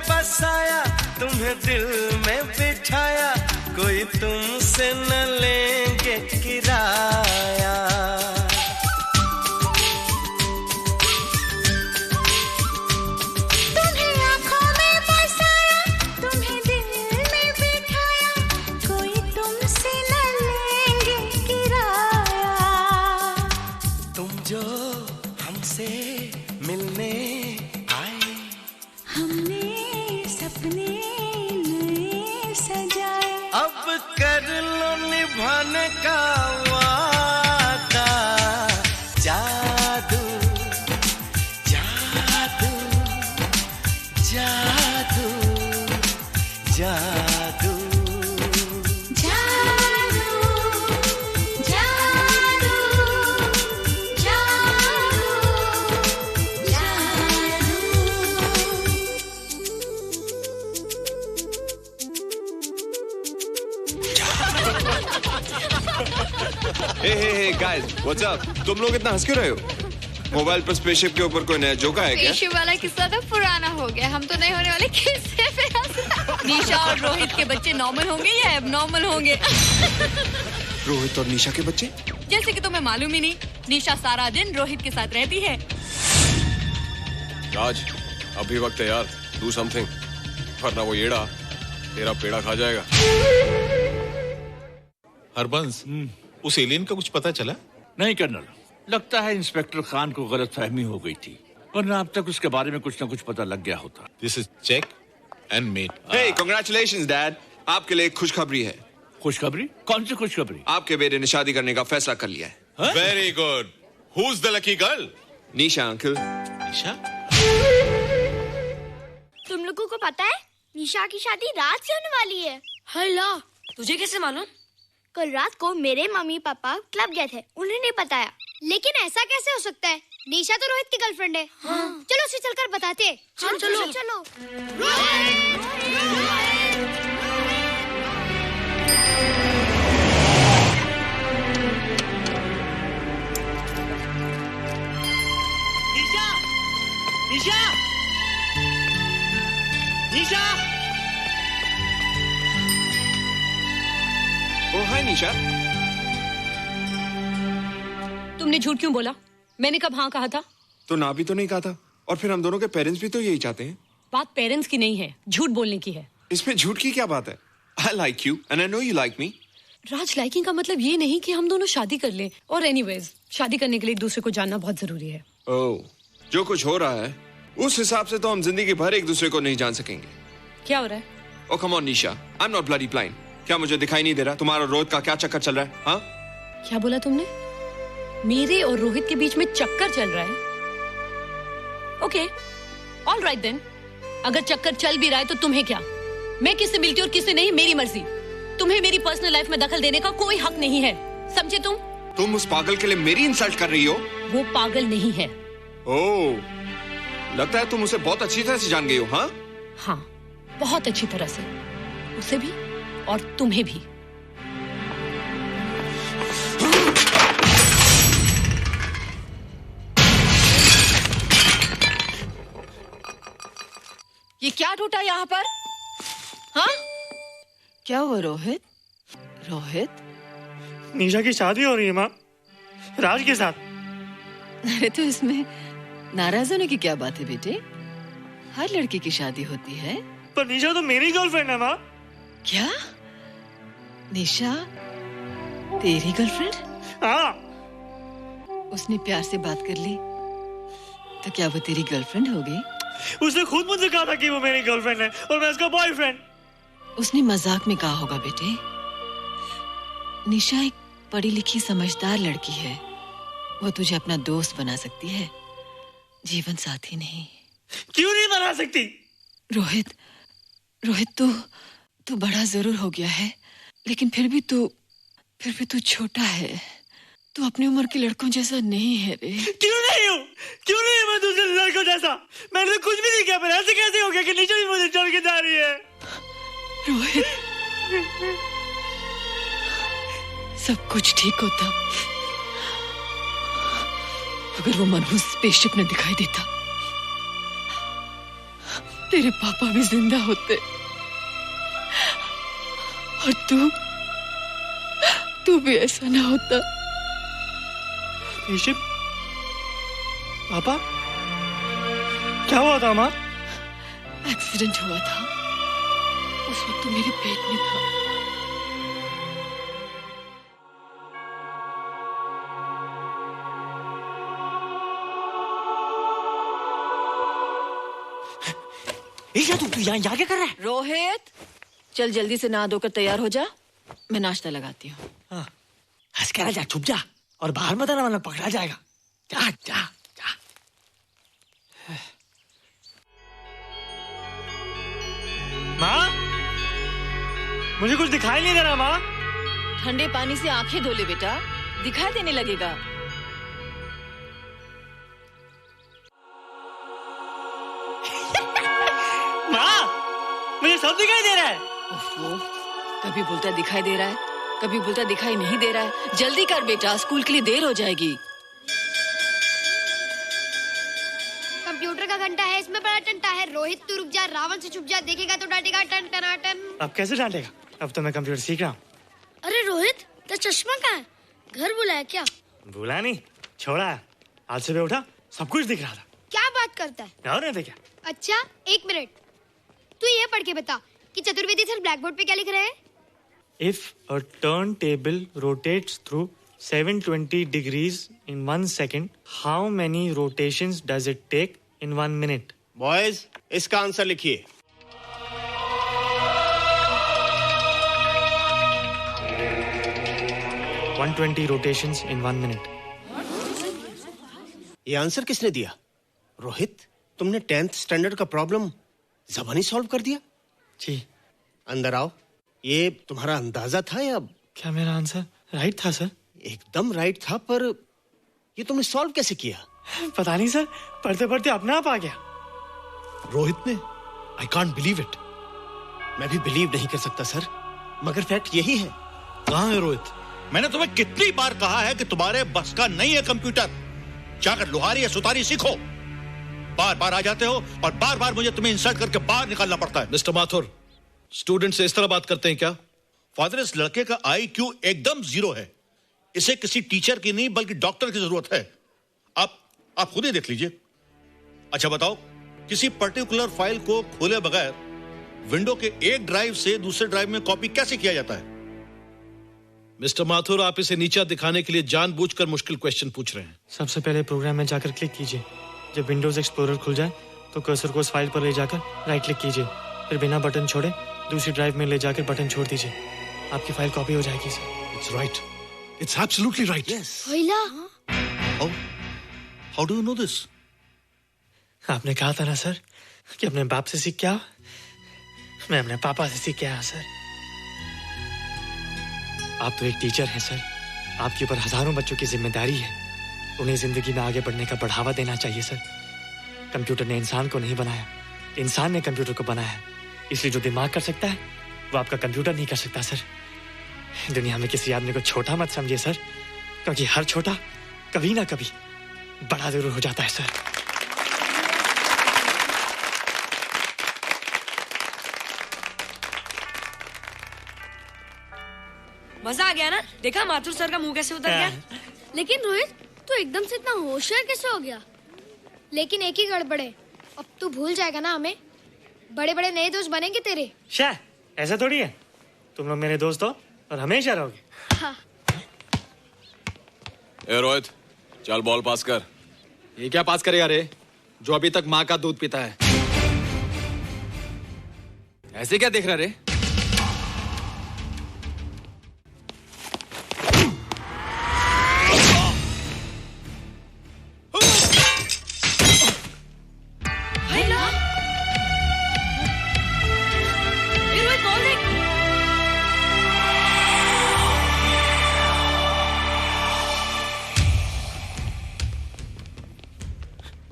बसाया, तुम्हें दिल में बिठाया, कोई तुमसे न लेंगे किराया। तुम्हें आँखों में बसाया, तुम्हें दिल में बिठाया, कोई तुमसे न लेंगे किराया। तुम जो हमसे मिलने आए, हमने सपने नए सजाए, अब कर लो निभाने का वादा। जादू जादू जादू जादू हे गाइस, व्हाट्स अप? तुम लोग इतना हंस क्यों रहे हो? मोबाइल पर स्पेसशिप के ऊपर कोई नया जोक आया क्या? स्पेसशिप वाला किस्सा तो पुराना हो गया, हम तो नहीं होने वाले किस्से पे हंस। निशा और रोहित के बच्चे नॉर्मल होंगे या एबनॉर्मल होंगे? रोहित और निशा के बच्चे? जैसे कि तुम्हें मालूम ही नहीं, निशा सारा दिन रोहित के साथ रहती है। राज, अभी वक्त है यार, डू समथिंग, वरना वो येड़ा तेरा पेड़ा खा जाएगा। हरबंस, उस एलियन का कुछ पता चला? नहीं कर्नल, लगता है इंस्पेक्टर खान को गलतफहमी हो गई थी, वरना अब तक उसके बारे में कुछ न कुछ पता लग गया होता। This is check and mate. Hey, congratulations dad, आपके लिए एक खुशखबरी है। खुशखबरी? कौन सी खुशखबरी? आपके बेटे ने शादी करने का फैसला कर लिया है। Very good. Who is the lucky girl? Nisha uncle. Nisha? तुम लोगों को पता है निशा की शादी रात से होने वाली है। हेला, तुझे कैसे मालूम? कल रात को मेरे मम्मी पापा क्लब गए थे, उन्हें नहीं बताया। लेकिन ऐसा कैसे हो सकता है? निशा तो रोहित की गर्लफ्रेंड है। चलो उसे चलकर बताते हैं। चलो। निशा! ओ हाय निशा। तुमने झूठ क्यों बोला? मैंने कब हाँ कहा था? तो ना भी तो नहीं कहा था, और फिर हम दोनों के पेरेंट्स भी तो यही चाहते हैं। बात पेरेंट्स की नहीं है, झूठ बोलने की है। इसमें झूठ की क्या बात है? I like you and I know you like me. Raj, liking का मतलब ये नहीं कि हम दोनों शादी कर लें। और एनीवेज, शादी करने के लिए एक दूसरे को जानना बहुत जरूरी है। ओह, जो कुछ हो रहा है उस हिसाब से तो हम जिंदगी भर एक दूसरे को नहीं जान सकेंगे। क्या हो रहा है? Oh come on Nisha, I am not bloody blind. क्या मुझे दिखाई नहीं दे रहा तुम्हारा रोहित का क्या चक्कर चल रहा है? हाँ, क्या बोला तुमने? मेरे और रोहित के बीच में चक्कर चल रहा है? Okay, all right then. अगर चक्कर चल भी रहा है तो तुम्हें क्या? मैं किससे मिलती हूँ और किससे नहीं, मेरी मर्जी। तुम्हें मेरी पर्सनल लाइफ में दखल देने का कोई हक नहीं है, समझे तुम? तुम उस पागल के लिए मेरी इंसल्ट कर रही हो? वो पागल नहीं है। ओह, लगता है तुम उसे बहुत अच्छी तरह से जान गई हो। हाँ हाँ, बहुत अच्छी तरह से, उसे भी और तुम्हें भी। ये क्या टूटा यहाँ पर? हाँ, क्या हुआ रोहित? रोहित, निशा की शादी हो रही है माँ, राज के साथ। अरे तो इसमें नाराज होने की क्या बात है बेटे? हर लड़की की शादी होती है। पर निशा तो मेरी गर्लफ्रेंड है माँ। क्या? निशा तेरी गर्लफ्रेंड? हाँ। उसने प्यार से बात कर ली तो क्या वो तेरी गर्लफ्रेंड हो गई? उसने खुद मुझसे कहा था कि वो मेरी गर्लफ्रेंड है और मैं उसका बॉयफ्रेंड। उसने मजाक में कहा होगा बेटे। निशा एक पढ़ी लिखी समझदार लड़की है, वो तुझे अपना दोस्त बना सकती है, जीवन साथी नहीं। क्यों नहीं बना सकती? रोहित, तू बड़ा जरूर हो गया है, लेकिन फिर भी तू छोटा है। तू अपनी उम्र के लड़कों जैसा नहीं है रे। क्यों नहीं हूँ? क्यों नहीं मैं दूसरे लड़कों जैसा? मैंने तो कुछ भी नहीं किया, पर ऐसे कैसे हो गया कि निशा भी मुझे छोड़ के जा रही है? रोहित, सब कुछ ठीक होता अगर वो मनहूस स्पेसशिप न दिखाई देता। तेरे पापा भी जिंदा होते और तू भी ऐसा ना होता। स्पेसशिप? पापा? क्या हुआ था माँ? एक्सीडेंट हुआ था, उस वक्त तो मेरे पेट में था। तू यहाँ क्या कर रहा है? रोहित, चल जल्दी से नहा धोकर तैयार हो जा, मैं नाश्ता लगाती हूँ। हंस कर जा, छुप जा और बाहर मत आना वरना पकड़ा जाएगा। जा जा जा। माँ, मुझे कुछ दिखाई नहीं दे रहा माँ। ठंडे पानी से आंखें धो ले बेटा, दिखाई देने लगेगा। माँ, मुझे सब दिखाई दे रहा है। कभी बोलता दिखाई दे रहा है, कभी बोलता दिखाई नहीं दे रहा है। जल्दी कर बेटा, स्कूल के लिए देर हो जाएगी। कंप्यूटर का घंटा है, इसमें बड़ा टंटा है। रोहित तू रुक जा, रावण से छुप जा, देखेगा तो डांटेगा टन टनाटन। अब कैसे डांटेगा? अब तो मैं कंप्यूटर सीख रहा हूँ। अरे रोहित, तेरा चश्मा कहाँ है? घर बुलाया क्या? भूला नहीं, छोड़ा। आज सुबह उठा, सब कुछ दिख रहा था। क्या बात करता है? और नहीं तो क्या? अच्छा, एक मिनट, तू ये पढ़ के बता कि चतुर्वेदी सर ब्लैक बोर्ड पे क्या लिख रहे हैं? If a turntable rotates through 720 degrees in 1 second, how many rotations does it take in 1 minute? Boys, इसका आंसर लिखिए। – 120 rotations in 1 minute. ये आंसर किसने दिया? रोहित, तुमने 10th स्टैंडर्ड का प्रॉब्लम जबानी सॉल्व कर दिया? जी। अंदर आओ। ये तुम्हारा अंदाजा था या क्या मेरा आंसर राइट था सर? एकदम राइट था, पर ये तुमने सॉल्व कैसे किया? पता नहीं सर, पढ़ते पढ़ते अपने आप आ गया। रोहित ने, आई कांट बिलीव इट। मैं भी बिलीव नहीं कर सकता सर, मगर फैक्ट यही है। कहाँ है रोहित? मैंने तुम्हें कितनी बार कहा है कि तुम्हारे बस का नहीं है कंप्यूटर। जाकर लोहारी या सुतारी सीखो। बार बार आ जाते हो और बार बार मुझे तुम्हें इंसल्ट करके बाहर निकालना पड़ता है। मिस्टर माथुर, स्टूडेंट से इस तरह बात करते हैं क्या? फादर, इस लड़के का IQ एकदम 0 है। इसे किसी टीचर की नहीं बल्कि डॉक्टर की जरूरत है। आप खुद ही देख लीजिए। अच्छा बताओ, किसी पर्टिकुलर फाइल को खोले बगैर विंडो के एक ड्राइव से दूसरे ड्राइव में कॉपी कैसे किया जाता है? मिस्टर माथुर, आप इसे नीचा दिखाने के लिए जानबूझकर मुश्किल क्वेश्चन पूछ रहे हैं। सबसे पहले प्रोग्राम में जाकर क्लिक कीजिए। जब विंडोज एक्सप्लोरर खुल जाए तो कर्सर को उस फाइल पर ले जाकर राइट क्लिक कीजिए, फिर बिना बटन छोड़े दूसरी ड्राइव में ले जाकर बटन छोड़ दीजिए। आपकी फाइल कॉपी हो जाएगी sir. It's right, it's absolutely right. How do you know this? आपने कहा था ना सर कि अपने बाप से सीख के आओ। मैं अपने पापा से सीख के आया सर। आप तो एक टीचर हैं सर, आपके ऊपर हजारों बच्चों की जिम्मेदारी है। उन्हें जिंदगी में आगे बढ़ने का बढ़ावा देना चाहिए सर। कंप्यूटर ने इंसान को नहीं बनाया, इंसान ने कंप्यूटर को बनाया है। इसलिए जो दिमाग कर सकता है वो आपका कंप्यूटर नहीं कर सकता सर। दुनिया में किसी आदमी को छोटा मत समझिए सर, क्योंकि हर छोटा कभी ना कभी बड़ा जरूर हो जाता है सर। मजा आ गया ना? देखा माथुर सर का मुंह कैसे उतर गया? लेकिन रोहित, तू एकदम से इतना होशियार कैसे हो गया? लेकिन एक ही गड़बड़ है, अब तू भूल जाएगा ना हमें। बड़े बड़े नए दोस्त बनेंगे तेरे। शाह, ऐसा थोड़ी है। तुम लोग मेरे दोस्त हो और हमेशा रहोगे। हाँ। ए रोहित, चल बॉल पास कर। ये क्या पास करेगा रे, जो अभी तक माँ का दूध पीता है? ऐसे क्या देख रहा रे?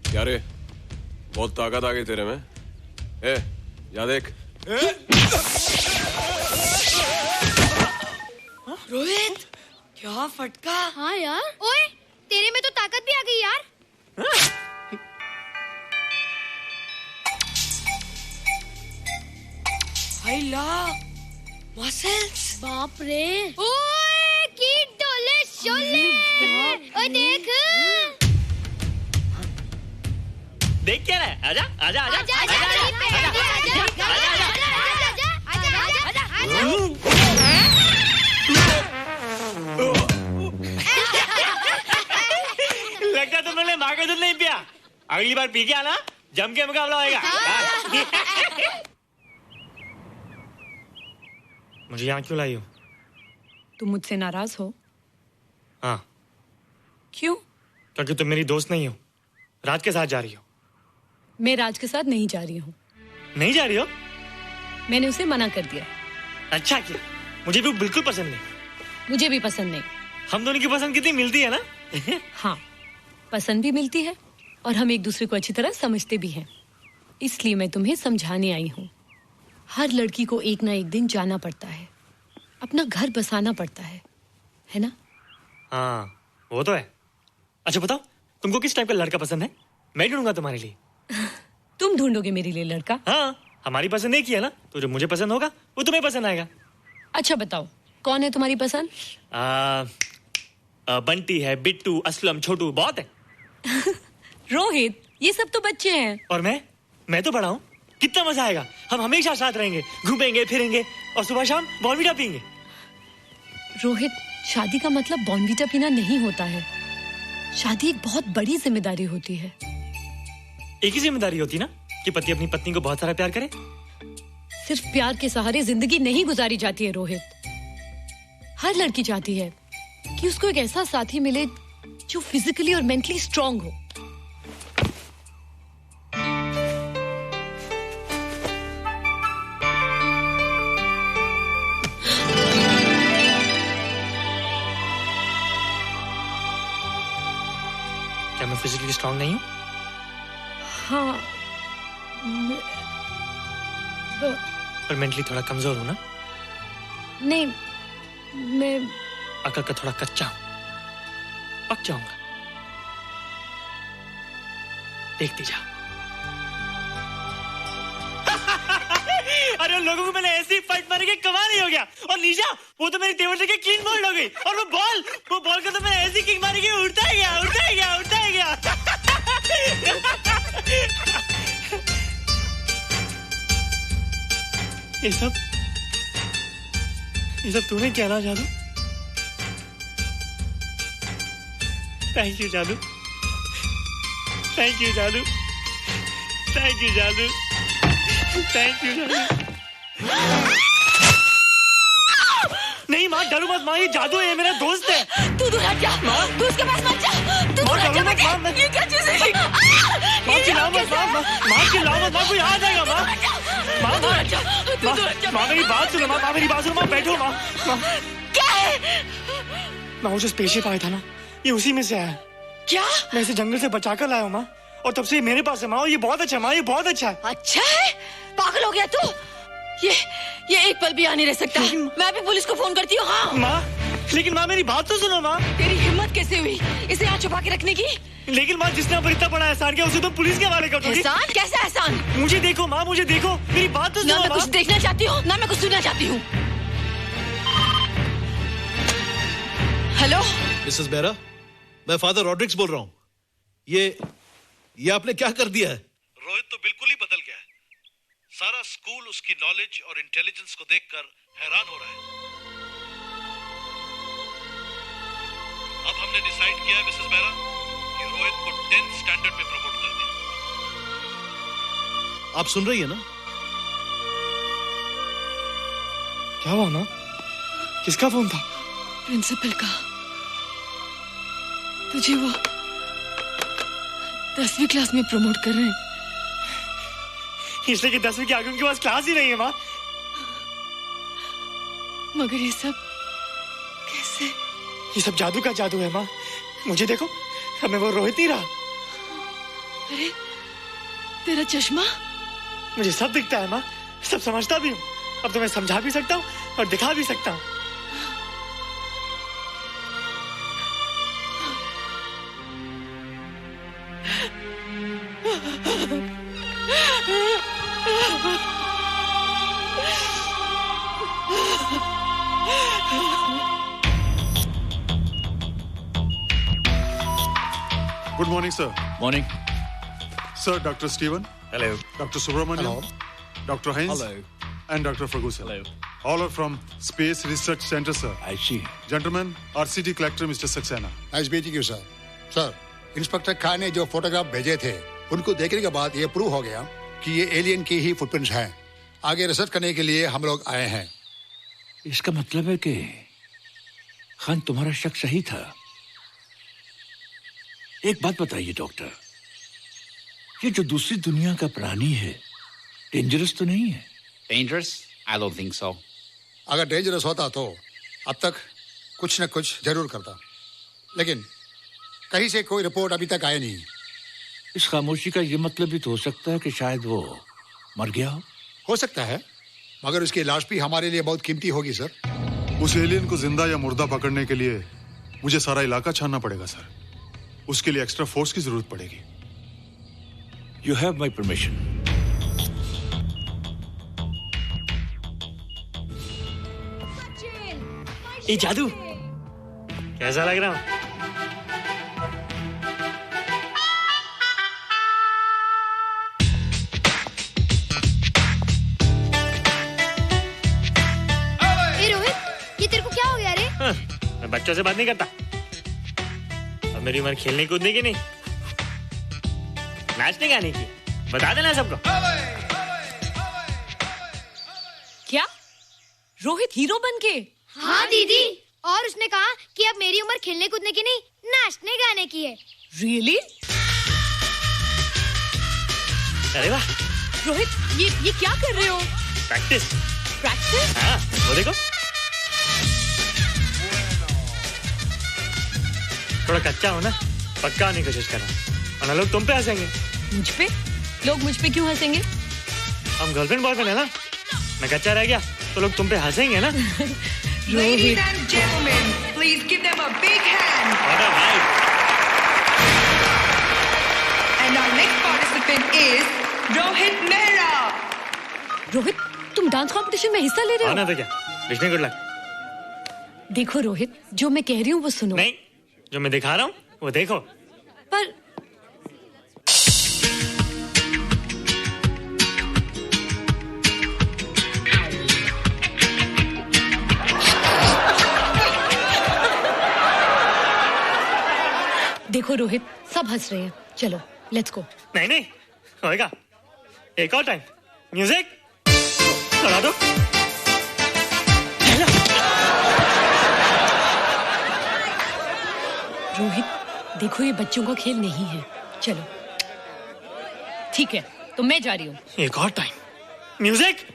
क्या रे, बहुत ताकत आ गई तेरे में। ए, जा देख। रोहित, क्या फटका। हाँ यार। ओए, तेरे में तो ताकत भी आ गई यार। हाय ला, मसल्स। बाप रे। ओए, की डोले शोले। ओए देख। देख क्या रहा है? आजा आजा आजा आजा लगता तुम लोगों ने माँ का दूध नहीं पिया। अगली बार पी के आना, जम के मुकाबला होएगा। मुझे यहाँ क्यों लाई हो? तुम मुझसे नाराज हो? हाँ। क्यों? क्योंकि तुम मेरी दोस्त नहीं हो, राज के साथ जा रही हो। मैं राज के साथ नहीं जा रही हूँ। नहीं जा रही हो? मैंने उसे मना कर दिया। अच्छा किया, मुझे भी बिल्कुल पसंद नहीं। मुझे भी पसंद नहीं। हम दोनों की पसंद कितनी मिलती है ना? हाँ, पसंद भी मिलती है और हम एक दूसरे को अच्छी तरह समझते भी हैं। इसलिए मैं तुम्हें समझाने आई हूँ। हर लड़की को एक ना एक दिन जाना पड़ता है, अपना घर बसाना पड़ता है ना? हाँ, वो तो है। अच्छा बताओ, तुमको किस टाइप का लड़का पसंद है? मैं ढूंढूंगा तुम्हारे लिए। तुम ढूंढोगे मेरे लिए लड़का? हाँ, हमारी पसंद एक ही है ना, तो जो मुझे पसंद होगा वो तुम्हें पसंद आएगा। अच्छा बताओ, कौन है तुम्हारी पसंद? बंटी है, बिट्टू, असलम, छोटू, बहुत है। रोहित, ये सब तो बच्चे हैं। और मैं तो बड़ा हूँ। कितना मजा आएगा, हम हमेशा साथ रहेंगे, घूमेंगे फिरेंगे और सुबह शाम बॉर्नवीटा पीएंगे। रोहित, शादी का मतलब बॉर्नवीटा पीना नहीं होता है। शादी एक बहुत बड़ी जिम्मेदारी होती है। एक ही जिम्मेदारी होती ना कि पति अपनी पत्नी को बहुत सारा प्यार करे। सिर्फ प्यार के सहारे जिंदगी नहीं गुजारी जाती है रोहित। हर लड़की चाहती है कि उसको एक ऐसा साथी मिले जो फिजिकली और मेंटली स्ट्रांग हो। मैं फिजिकली स्ट्रांग नहीं हूँ? हाँ पर मेंटली थोड़ा कमजोर हूँ ना? नहीं, मैं अकल का थोड़ा कच्चा हूँ, पक जाऊंगा। देखती जाओ। अरे उन लोगों को मैंने ऐसी फाइट मारी कि कमाल ही हो गया। और निशा, वो तो मेरी टेबल से क्लीन बोल्ड हो गई। और वो बॉल को तो मैंने ऐसी किक मारी कि उड़ता ही गया। ये सब तूने क्या ना जादू? थैंक यू जादू। नहीं माँ, डरो मत माँ, ये जादू है, मेरा दोस्त है। तू दूर हट जा, तू उसके पास मत जा, तू दूर हट जा बेटे। ये क्या चीज़ है? माँ चिल्लाओ मत, माँ कोई आ जाएगा। माँ मेरी बात सुनो, माँ बैठो। माँ क्या है? माँ वो जो स्पेसशिप आया था ना, ये उसी में से आया। क्या? मैं इसे जंगल से बचा कर लाया हूँ माँ, और तब से ये मेरे पास है माँ। और ये बहुत अच्छा है माँ, ये बहुत अच्छा है। अच्छा है? पागल हो गया तू? ये एक पल भी यहाँ नहीं रह सकता। मैं अभी पुलिस को फोन करती हूँ। हाँ माँ, लेकिन माँ मेरी बात तो सुनो माँ। तेरी हिम्मत कैसे हुई इसे यहाँ छुपा के रखने की? लेकिन माँ, जिसने पर इतना बड़ा एहसान किया उसे तो पुलिस के हवाले कर दोगी। एहसान? कैसा एहसान? मुझे देखो माँ, मेरी बात तो सुनो। ना मैं कुछ देखना चाहती हूँ, ना मैं कुछ सुनना चाहती हूँ। हेलो मिसेस बेरा, मैं फादर रॉड्रिक्स बोल रहा हूँ। ये आपने क्या कर दिया है? रोहित तो बिल्कुल ही बदल गया है। सारा स्कूल उसकी नॉलेज और इंटेलिजेंस को देखकर हैरान हो रहा है। अब हमने डिसाइड किया है मिसेस बेरा कि रोहित को 10th स्टैंडर्ड में प्रमोट कर दें। आप सुन रही है ना? क्या हुआ माँ? किसका फोन था? प्रिंसिपल का। तुझे वो 10वीं क्लास में प्रमोट कर रहे हैं। इसलिए कि 10वीं के आगे उनके पास क्लास ही नहीं है माँ। मगर ये सब कैसे? ये सब जादू का जादू है माँ। मुझे देखो, अब मैं वो रोहित नहीं रहा। अरे तेरा चश्मा? मुझे सब दिखता है माँ, सब समझता भी हूँ। अब तो मैं समझा भी सकता हूँ और दिखा भी सकता हूँ। Good morning, sir. Morning. Sir, Dr. Steven. Hello. Dr. Subramaniam. Dr. Heinz. Hello. And Dr. Ferguson. Hello. All are from Space Research Center, sir. I see. Gentlemen, our city collector, Mr. Saxena. Nice meeting you sir. Sir, inspector Khan ने जो photograph भेजे थे, उनको देखने के बाद ये prove हो गया कि ये एलियन की ही फुटप्रिंट्स हैं। आगे रिसर्च करने के लिए हम लोग आए हैं। इसका मतलब है कि खान, तुम्हारा शक सही था। एक बात बताइए डॉक्टर, ये जो दूसरी दुनिया का प्राणी है, डेंजरस तो नहीं है? Dangerous? I don't think so. अगर डेंजरस होता तो अब तक कुछ न कुछ जरूर करता, लेकिन कहीं से कोई रिपोर्ट अभी तक आई नहीं। इस खामोशी का ये मतलब भी तो हो सकता है कि शायद वो मर गया हो सकता है, मगर उसकी लाश भी हमारे लिए बहुत कीमती होगी सर। उस एलियन को जिंदा या मुर्दा पकड़ने के लिए मुझे सारा इलाका छानना पड़ेगा सर। उसके लिए एक्स्ट्रा फोर्स की जरूरत पड़ेगी। You have my permission. ये जादू कैसा लग रहा हूँ? रोहित, ये तेरे को क्या हो गया रे? मैं बच्चों से बात नहीं करता। अब मेरी उम्र खेलने कूदने की नहीं, नाचने गाने की। बता देना सबको। क्या रोहित हीरो बन के? हाँ दीदी, और उसने कहा कि अब मेरी उम्र खेलने कूदने की नहीं, नाचने गाने की है। रियली? अरे वाह रोहित, ये क्या कर रहे हो? प्रैक्टिस। प्रैक्टिस? हाँ, वो देखो, थोड़ा कच्चा हो ना, पक्का नहीं कोशिश करना, वरना लोग तुम पे हंसेंगे। मुझ पे? लोग मुझ पे क्यों हंसेंगे? हम गर्लफ्रेंड बॉयफ्रेंड है ना, मैं कच्चा रह गया तो लोग तुम पे हंसेंगे ना। Ladies and gentlemen, please give them a big hand. And our next participant is Rohit Mehra. Rohit, तुम डांस कंपटीशन में हिस्सा ले रहे हो? ना तो क्या, विश मी गुड लक। देखो रोहित, जो मैं कह रही हूँ वो सुनो। नहीं, जो मैं दिखा रहा हूँ वो देखो। पर देखो रोहित, सब हंस रहे हैं, चलो लेट्स गो। नहीं नहीं होएगा, एक और टाइम। म्यूजिक चला दो। रोहित देखो, ये बच्चों का खेल नहीं है, चलो। ठीक है, तो मैं जा रही हूँ। एक और time. Music.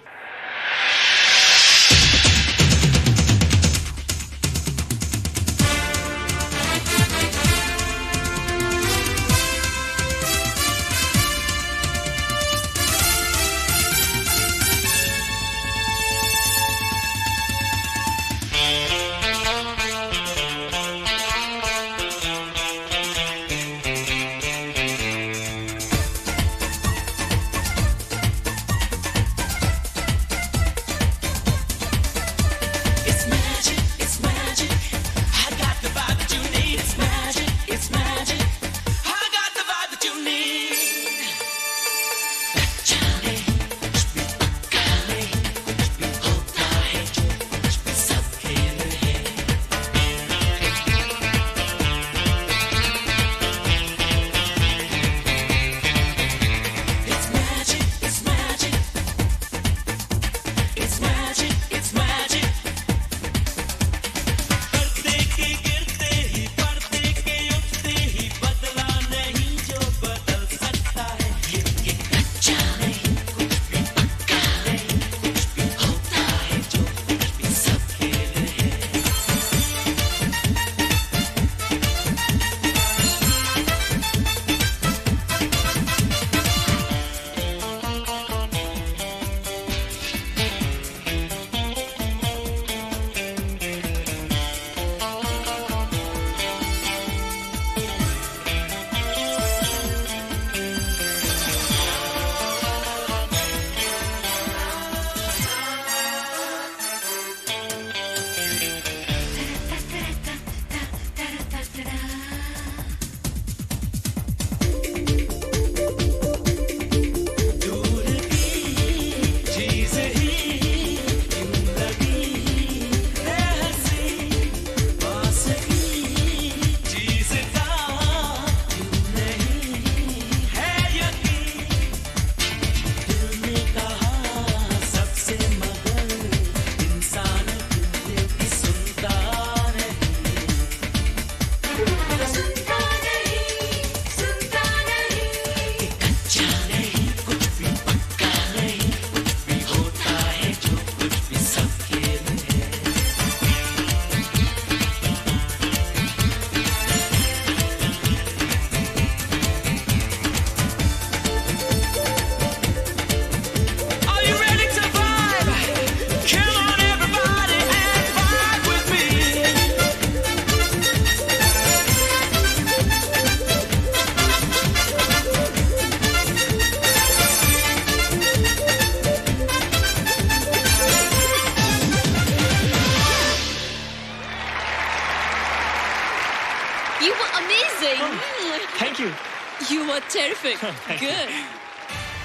You were terrific. Good.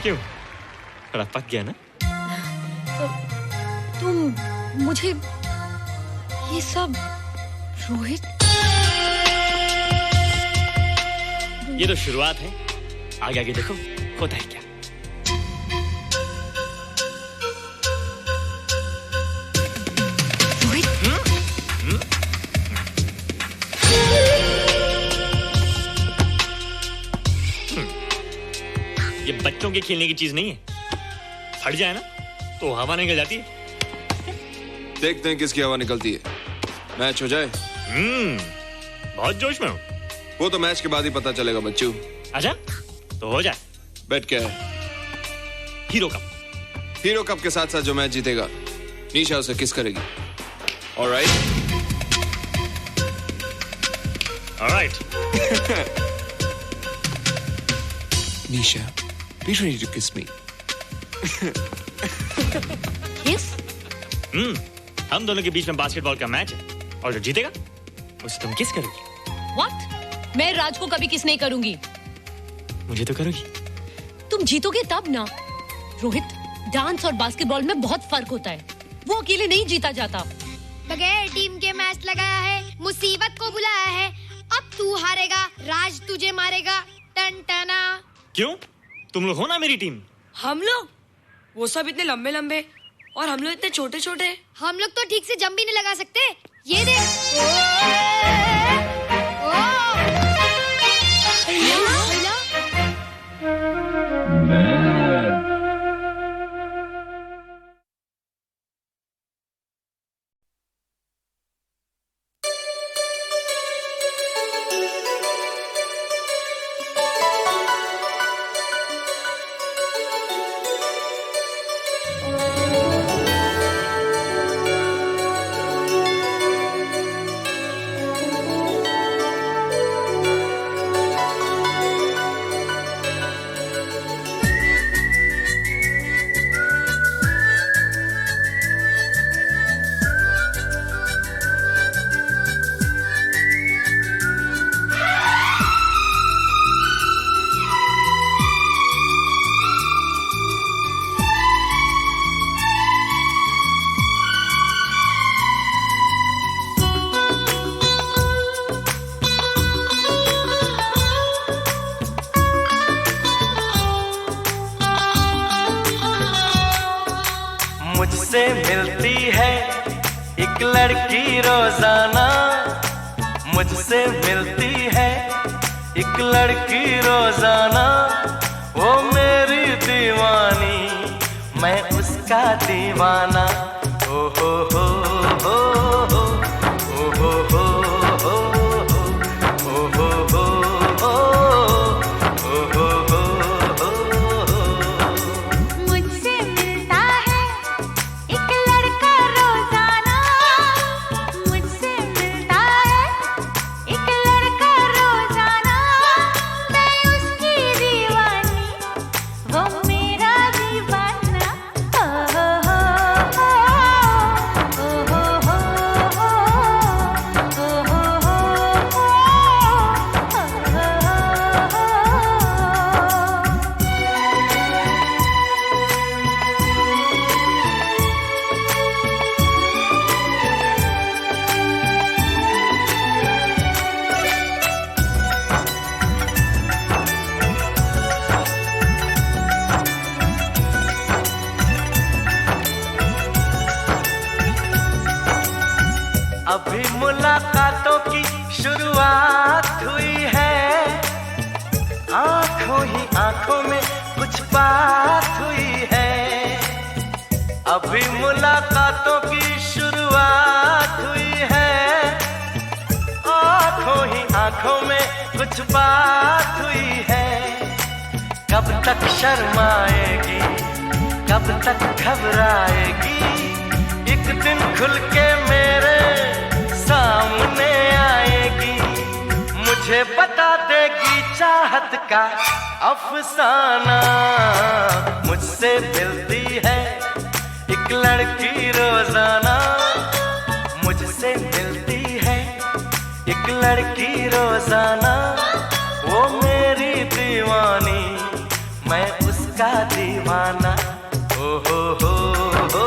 क्यों? थोड़ा पक गया ना? तुम मुझे ये सब रोहित? ये तो शुरुआत है, आगे आगे देखो होता है क्या। ये बच्चों के खेलने की चीज नहीं है, फट जाए ना तो हवा निकल जाती है। देखते हैं किसकी हवा निकलती है, मैच हो जाए। बहुत जोश में हूँ। वो तो मैच के बाद ही पता चलेगा बच्चू। अच्छा तो हो जाए। बेट क्या है? Hero cup. हीरो कप के साथ साथ जो मैच जीतेगा निशा उसे किस करेगी। Alright. Alright. Nisha, be ready to kiss me. Kiss? हम दोनों के बीच में बास्केटबॉल का मैच है और जो जीतेगा उसे तुम किस करोगी। What? मैं राज को कभी किस नहीं करूंगी। मुझे तो करोगी। तुम जीतोगे तब ना। रोहित, डांस और बास्केटबॉल में बहुत फर्क होता है। वो अकेले नहीं जीता जाता। बगैर टीम के मैच लगाया है, मुसीबत को बुलाया है। अब तू हारेगा, राज तुझे मारेगा। टन टना। क्यों? तुम लोग हो ना मेरी टीम। हम लोग? वो सब इतने लंबे लंबे और हम लोग इतने छोटे छोटे। हम लोग तो ठीक से जंप भी नहीं लगा सकते। ये देख। मुझसे मिलती है एक लड़की रोजाना, मुझसे मिलती है एक लड़की रोजाना। वो मेरी दीवानी, मैं उसका दीवाना। ओ हो हो हो हो, ओ हो हो हो हो, ओ हो हो हो, ओ हो हो हो। मुझसे मिलता है एक लड़का रोजाना, मुझसे मिलता है एक लड़का रोजाना। मैं उसकी दीवानी, वो मेरा दीवाना। ओ हो हो हो, ओ हो हो हो, ओ हो हो हो, अभी मुलाकातों की शुरुआत हुई है, आंखों ही आंखों में कुछ बात हुई है। अभी मुलाकातों की शुरुआत हुई है, आंखों ही आंखों में कुछ बात हुई है। कब तक शर्माएगी, कब तक घबराएगी, एक दिन खुल के मेरे सामने आएगी। मुझे बता देगी चाहत का अफसाना। मुझसे मिलती है एक लड़की रोजाना, मुझसे मिलती है एक लड़की रोजाना। वो मेरी दीवानी, मैं उसका दीवाना। ओ हो हो हो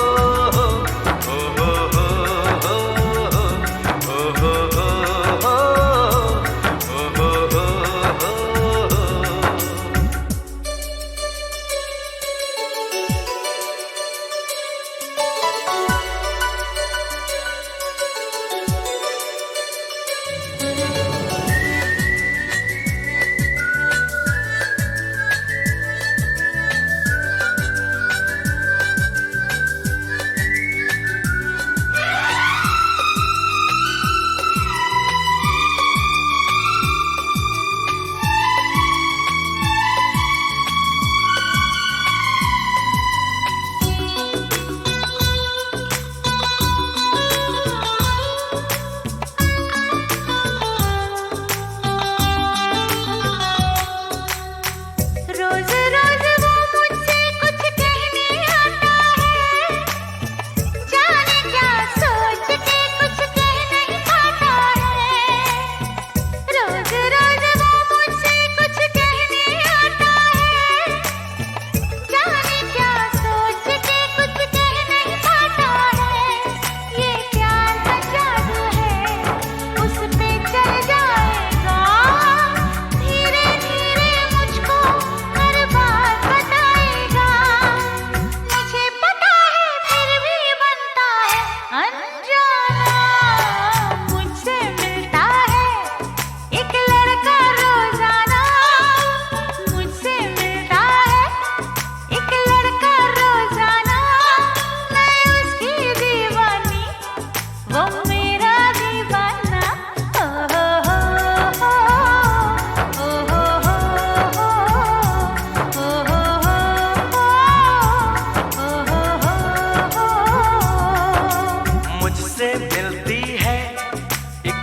हो, ओ हो हो हो, ओ हो हो हो, ओ हो हो हो।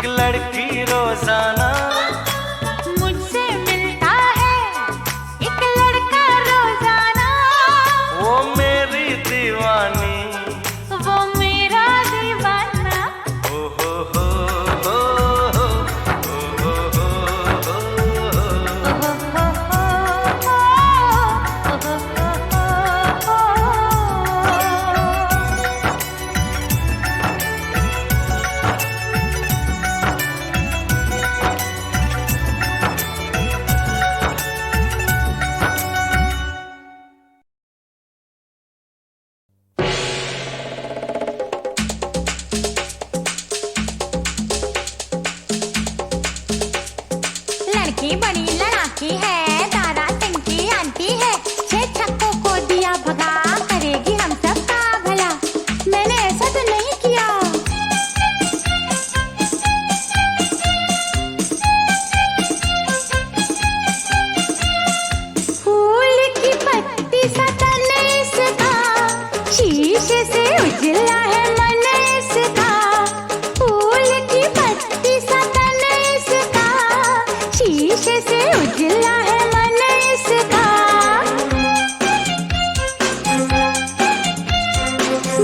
लड़की रोजाना मुझसे मिलता है एक लड़का रोजाना, वो मेरी दीवानी वो मेरा दीवाना। हो हो हो हो हो हो हो लड़की बड़ी लड़ाकी है, तारा टंकी आंटी है, 6 छक्कों को दिया भगा, करेगी हम सब का भला। मैंने ऐसा तो नहीं किया। फूल की पत्ती सा तन इसका, शीशे से उजला है मन इसका। फूल की पत्ती सा तन इसका, शीशे से उजला है मन इसका।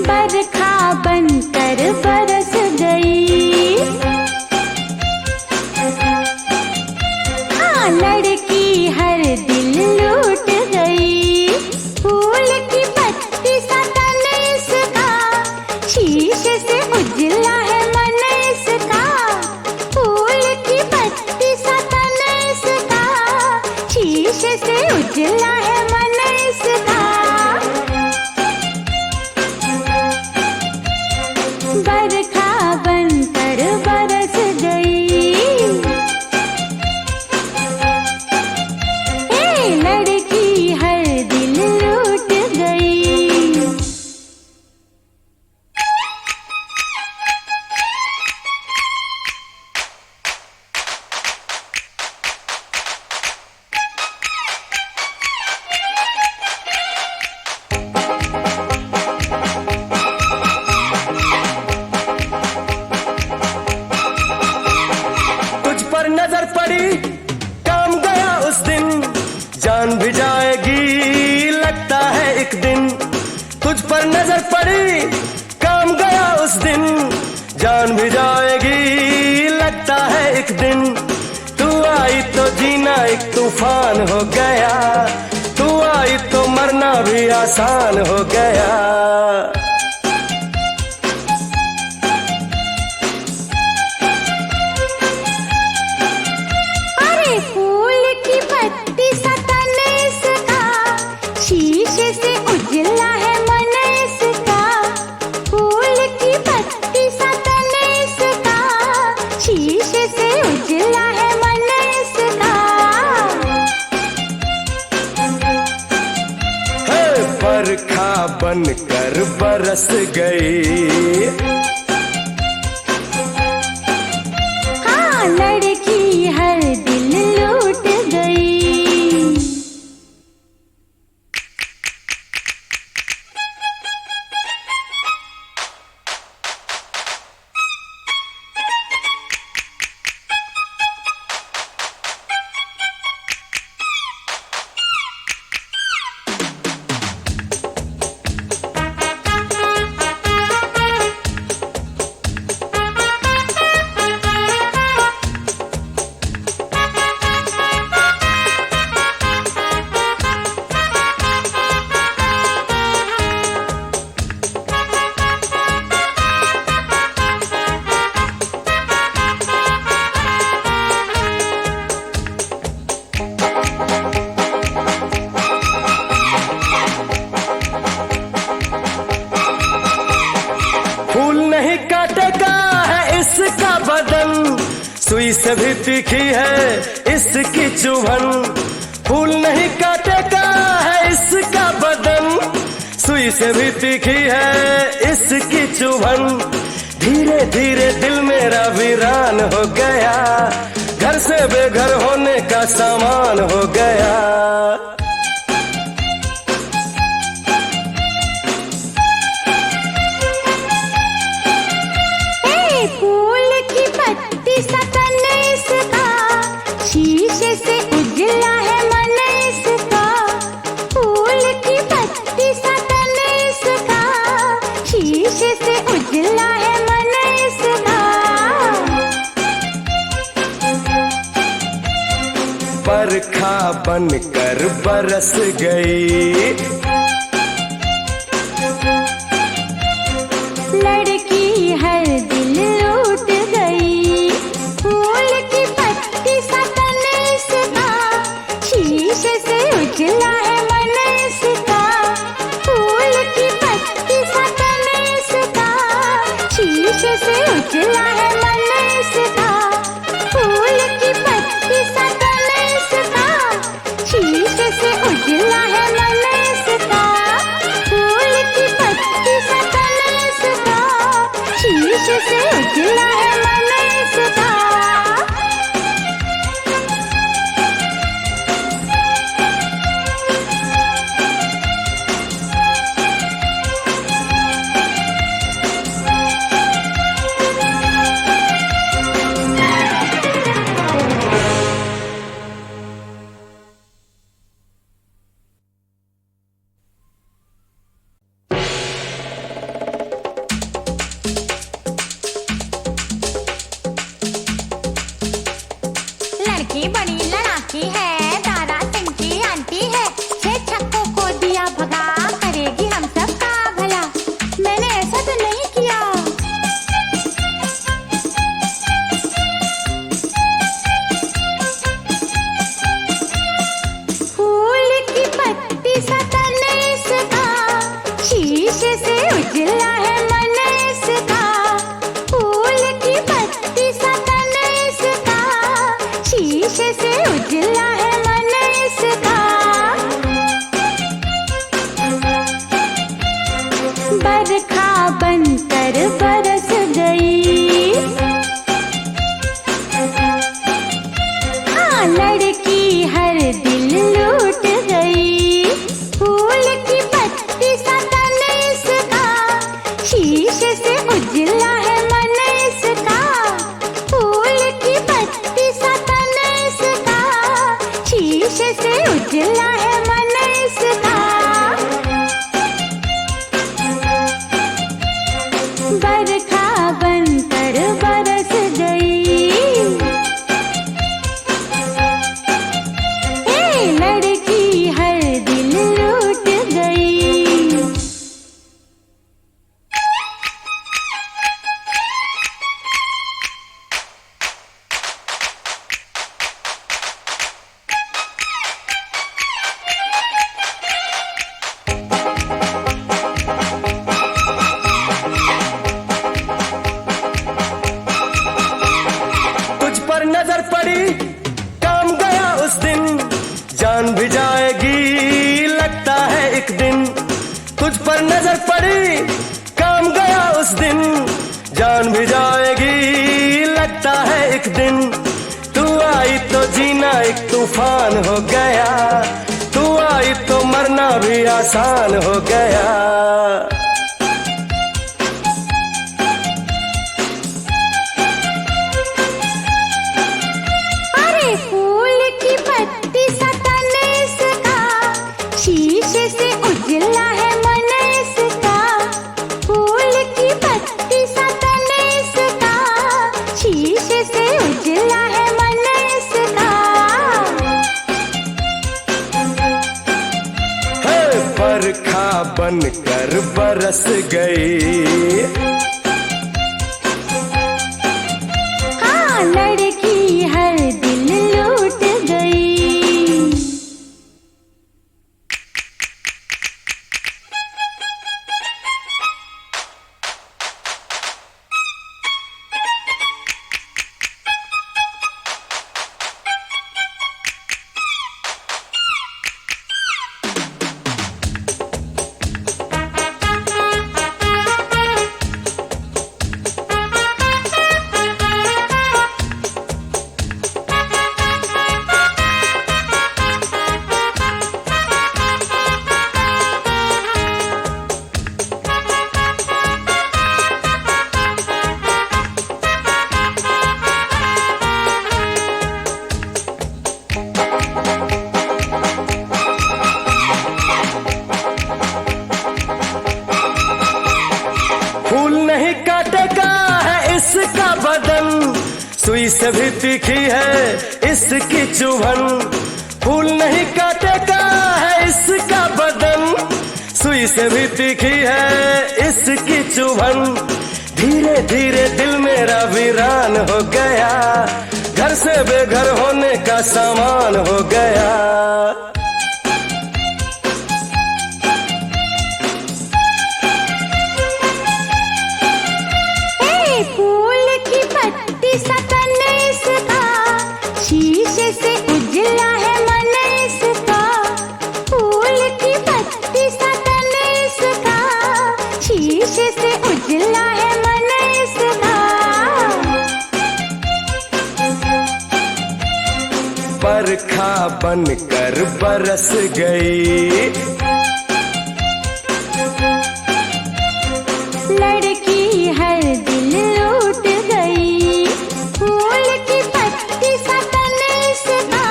बरखा बनकर बरस गई, हाँ लड़की हर दिल लूट गई। फूल की पत्ती सा तन इसका, शीशे से उजला है मन इसका। फूल की पत्ती सा तन इसका, शीशे से उजला है मन इसका। बरखा बनकर बरस गई, ए लड़की हर दिल लूट गई। तुझ पर नजर पड़ी काम गया उस दिन, जान भी जाएगी लगता है एक दिन। तुझ पर नजर पड़ी काम गया उस दिन, जान भी जाएगी लगता है एक दिन। तू आई तो जीना एक तूफान हो गया, तू आई तो मरना भी आसान हो गया। अरे फूल की पत्ती सा तन इसका, शीशे से उजला है मन इसका। फूल की पत्ती सा तन इसका, शीशे से उजला है मन इसका। है बरखा बनकर बरस गई, हाँ लड़की हर दिल लूट गई। फूल नहीं काटेगा है इसका बदन, सुई से भी तीखी है इसकी चुभन। फूल नहीं काटेगा है इसका बदन, सुई से भी तीखी है इसकी चुभन। धीरे धीरे दिल मेरा वीरान हो गया, घर से बेघर होने का सामान हो गया। फूल की पत्ती बरखा बनकर बरस गई। लड़की हर दिल लूट गई, फूल की पत्ती सा तन इसका, शीशे से उजला है मन इसका। फूल की पत्ती सा तन इसका, शीशे से उजला है मन इसका। फूल की पत्ती सा तन इसका, शीशे से उजला है मन इसका। फूल की पत्ती सा तन इसका, शीशे से उजला है मन इसका। लड़की बड़ी लड़ाकी है, दादा सिंह की आंटी है। 6 छक्कों को दिया भगा, करेगी हम सब का भला। मैंने ऐसा तो नहीं किया। फूल की पत्ती सा तन इसका, शीशे से उजला है मन इसका। फूल की पत्ती सा तन इसका, शीशे से उजला है मन इसका। बरखा बनकर बरस गई। हाँ, लड़की हर दिल लूट गई। फूल की पत्ती सा तन इसका, शीशे से उजला है मन इसका। फूल की पत्ती सा तन इसका, शीशे से उजला है मन इसका। बरखा बनकर बरस गई। ए लड़की हर दिल लूट गई। तुझ पर नजर पड़ी, काम गया उस दिन, जान भी जाएगी लगता है एक दिन। तुझ पर नजर पड़ी, काम गया उस दिन, जान भी जाएगी लगता है एक दिन। तू आई तो जीना एक तूफान हो गया, तू आई तो मरना भी आसान हो गया। अरे फूल की पत्ती सा तन इसका, शीशे से उजला है मन इसका। फूल की पत्ती सा तन इसका, शीशे से उजला है मन इसका। है बरखा बनकर बरस गई। हाँ, लड़की हर दिल लूट गई। तीखी है इसकी चुभन, फूल नहीं काटेगा है इसका बदन, सुई से भी तीखी है इसकी चुभन। धीरे धीरे दिल मेरा वीरान हो गया, घर से बेघर होने का सामान हो गया। फूल की पत्ती सा तन इसका, शीशे से उजला है मन इसका। फूल की पत्ती सा तन इसका, शीशे से उजला है मन इसका। बरखा बनकर बरस गई, लड़की हर दिल लूट गई। फूल की पत्ती सा तन इसका,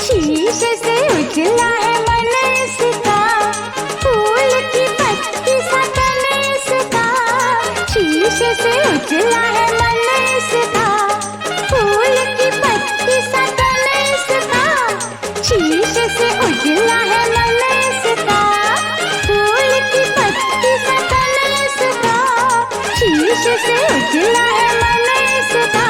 शीशे से उजला है मन इसका। फूल की पत्ती सा तन इसका, शीशे से उजला है मन इसका। फूल की पत्ती सा तन इसका, शीशे से उजला है मन इसका। फूल की पत्ती सा तन इसका, शीशे से उजला है मन इसका।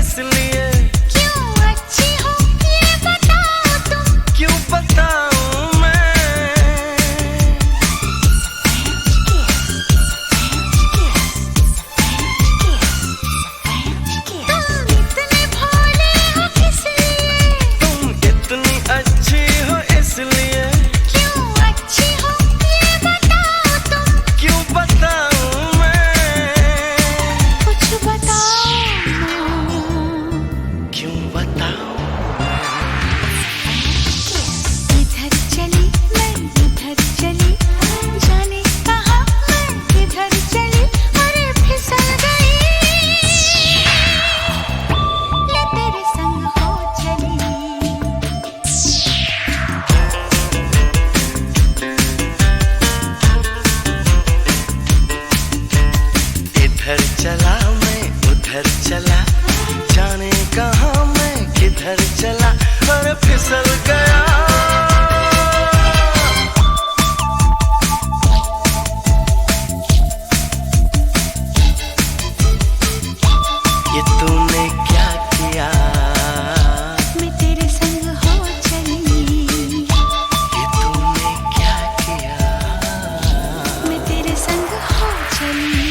इसलिए क्यों अच्छी हो ये बताओ तुम, क्यों बताऊं मैं। तुम इतने भोले हो किस लिए, तुम इतनी अच्छी हो इसलिए क्यों अच्छी हो ये बताओ तुम, क्यों बताऊं मैं। कुछ बताओ क्यों बताऊं। इधर चली मैं इधर चली, जाने कहाँ मैं किधर चली, अरे फिसल गई, ले तेरे संग हो चली। इधर चला मैं उधर चला, जाने कहाँ मैं किधर चला, और फिसल गया। ये तूने क्या किया, मैं तेरे संग हो चली, ये तूने क्या किया। मैं तेरे संग हो चली।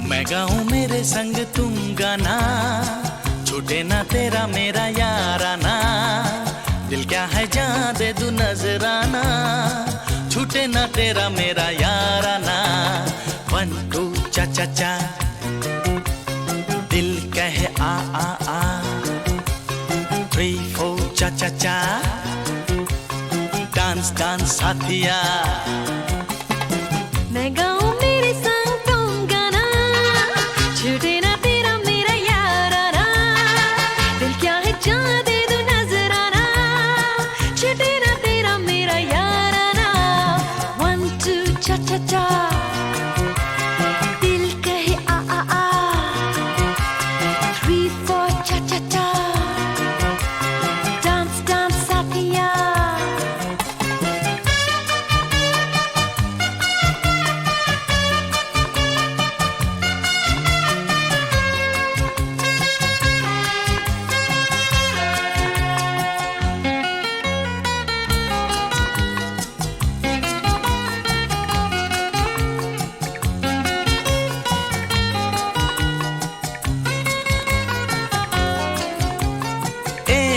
मैं गाऊं मेरे संग तुम गाना, छूटे ना तेरा मेरा याराना, दिल क्या है जान दे दूं नजराना, छूटे ना तेरा मेरा याराना। 1 2 चा चा चा, दिल कहे आ आ आ, 3 4 चा चा चा, डांस डांस साथिया। मैं गाऊं मेरे संग तुम गाना, छूटे ना तेरा मेरा याराना, दिल क्या है जान दे दूं नजराना, छूटे ना तेरा मेरा याराना। 1 2 चा चा चा, दिल कहे आ आ आ, 3 4 चा चा चा, डांस डांस साथिया।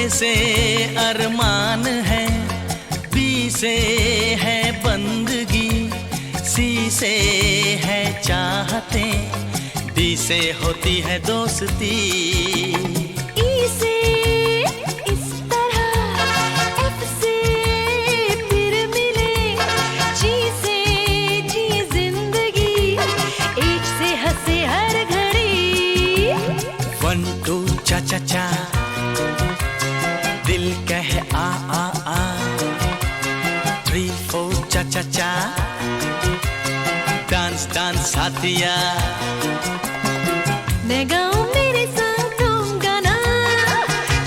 से अरमान है, बी से है बंदगी, सी से है चाहते, डी से होती है दोस्ती, ई से इस तरह, एफ से फिर मिले, जी से जी जिंदगी, एच से हंसे हर घड़ी। 1 2 चा चा चा, दिल कहे आ आ आ, 3 4 चा चा चा, डांस डांस साथिया। मैं गाऊं मेरे संग तुम गाना,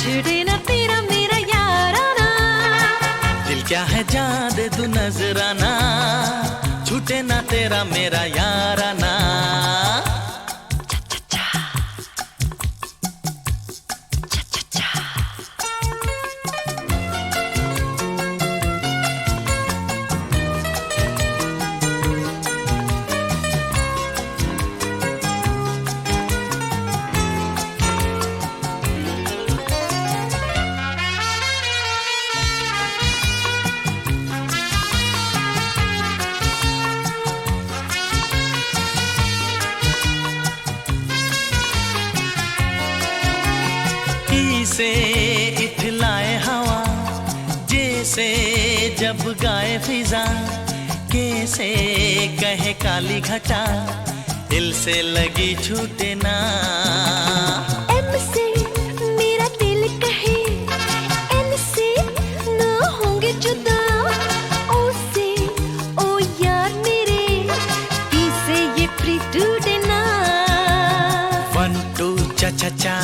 छूटे ना तेरा मेरा याराना, दिल क्या है जान दे दूं नजराना, छूटे ना तेरा मेरा याराना। से कहे काली घटा, दिल से लगी छूटे ना। एम से मेरा दिल कहे, एन से ना होंगे जुदा, ओ से ओ यार मेरे, पी से ये प्रीत टूटे ना। 1 2 चा चा चा,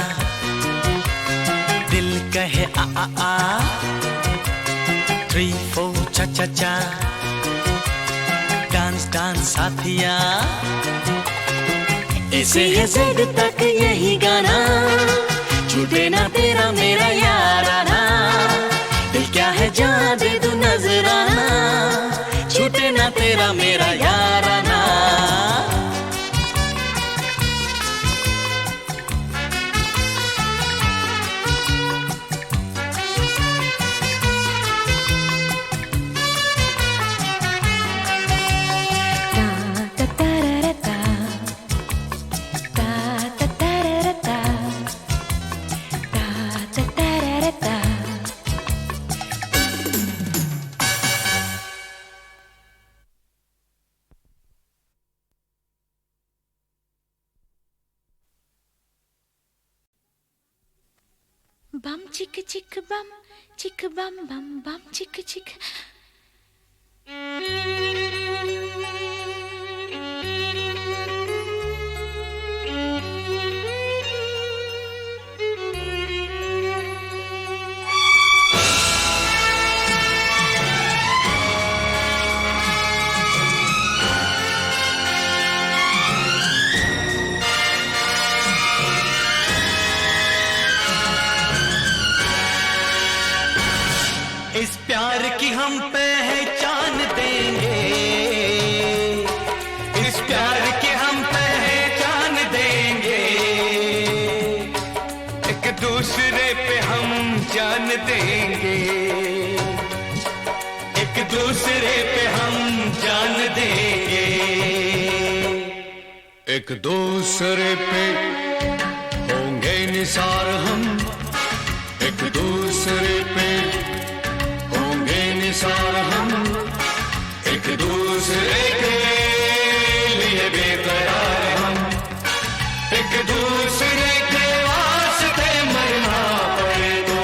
दिल कहे आ आ आ। 3 4 चा चा चा, डांस डांस साथिया। ऐसे है ज़ेड तक यही गाना, छूटे ना तेरा मेरा याराना। दिल क्या है जान दे तू नजराना, छूटे ना तेरा मेरा याराना। बम चिक चिक बम बम बम चिक चिक। इस प्यार की हम पहचान देंगे, इस प्यार की हम पहचान देंगे, एक दूसरे पे हम जान देंगे, एक दूसरे पे हम जान देंगे, एक दूसरे पे होंगे निसार हम, एक दूसरे पे होंगे निसार हम, एक दूसरे के लिए बेकरार हम, एक दूसरे के वास्ते मरना पड़े तो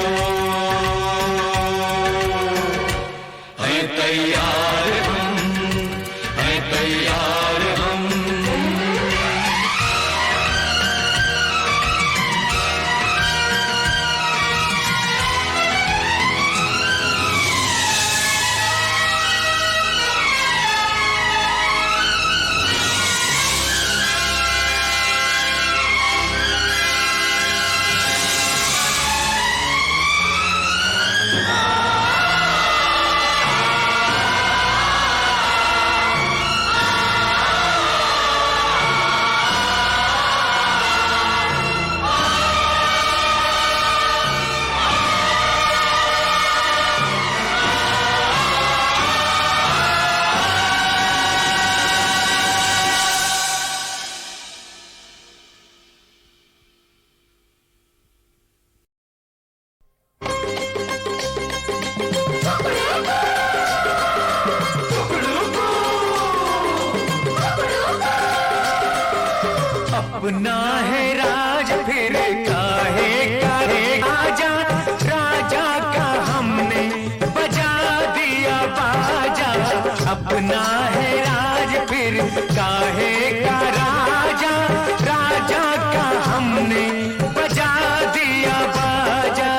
हैं तैयार हम, हैं तैयार हम। अपना है राज फिर काहे काहे आजा, राजा का हमने बजा दिया बाजा। अपना है राज फिर काहे का राजा, राजा का हमने बजा दिया बाजा।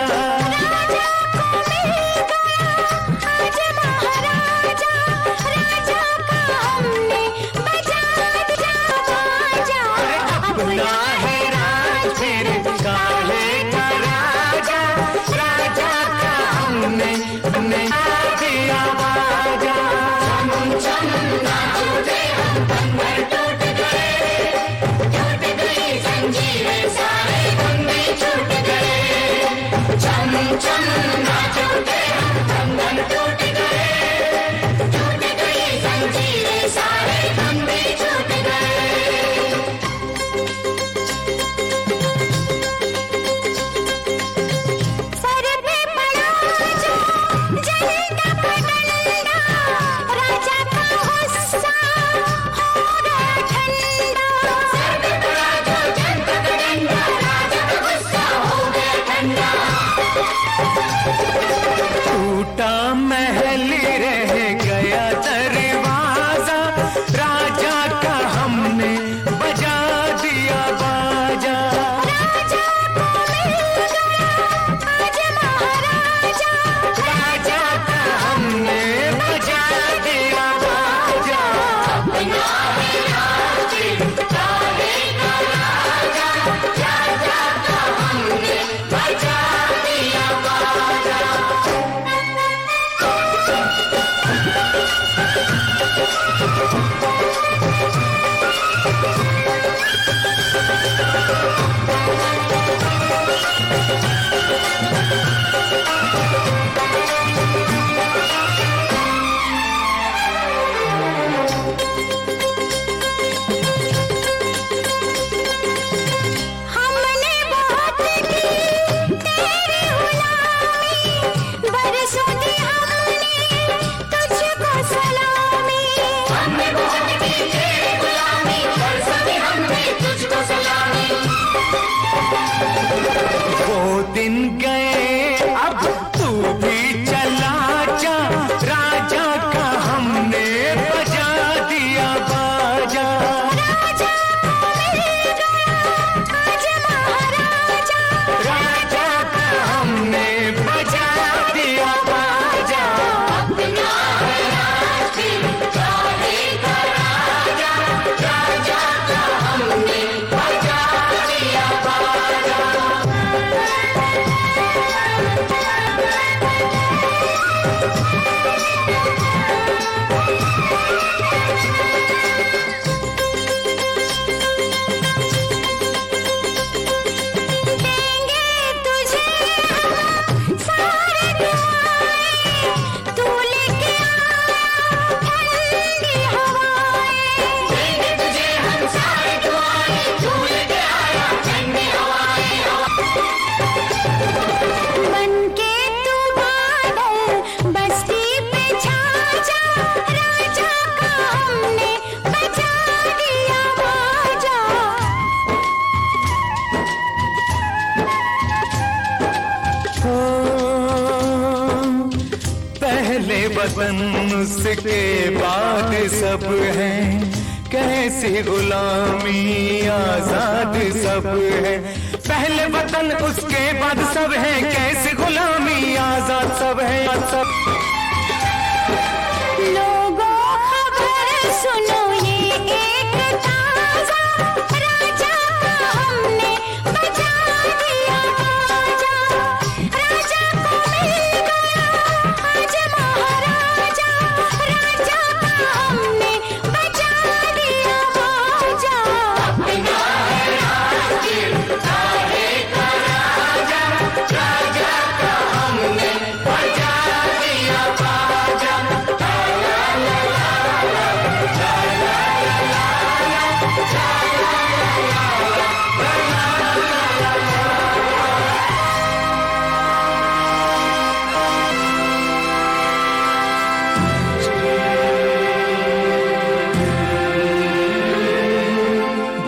अपना है राज फिर काहे का राजा, राजा का हमने बजा दिया बाजा। चम चम नाचो रे हम बंधन टूट गए, टूट गई जंजीरें सारे बंधे छूट गए। चम चम नाचो रे हम बंधन टूट गए, टूट गई जंजीरें सारे बंधे छूट गए। सर पे पड़ा जो जलता पड़ता, राजा का गुस्सा वतन उसके बाद सब है, कैसी गुलामी आजाद सब है। पहले वतन उसके बाद सब है, कैसी गुलामी आजाद सब है। सब लोगों खबर सुनो, ये एक ताजा राजा हमने बचा दिया। राजा को मिल गया आज महाराजा, राजा हमने बचा दिया। राजा अपना है राज्य, राहे का राजा, राजा का हमने बचा दिया। बाजा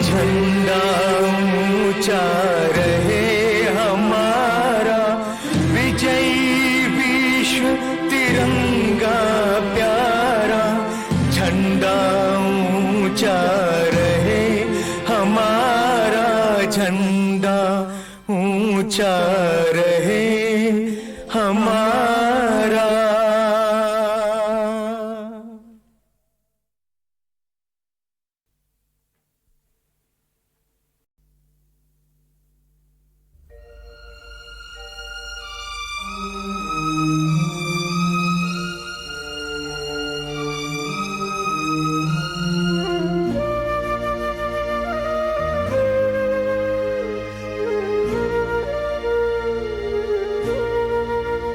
झंडा ऊंचा रहे हमारा, विजयी विश्व तिरंगा प्यारा। झंडा ऊंचा रहे हमारा, झंडा ऊंचा रहे हमारा।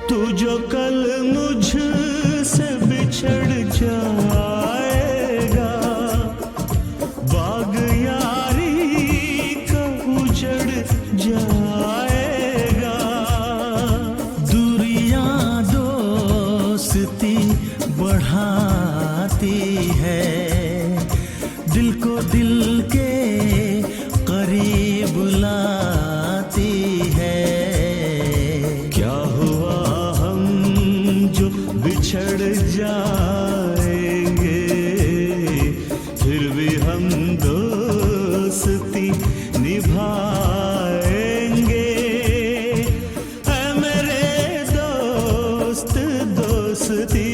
तू जो कल मुझसे बिछड़ जाएगा, बाग यारी का उजड़ जाएगा। दूरियां दोस्ती बढ़ाती है, दिल को दिल के करीब लाती है। क्या हुआ हम जो बिछड़ जाएंगे, फिर भी हम दोस्ती निभाएंगे। है मेरे दोस्त दोस्ती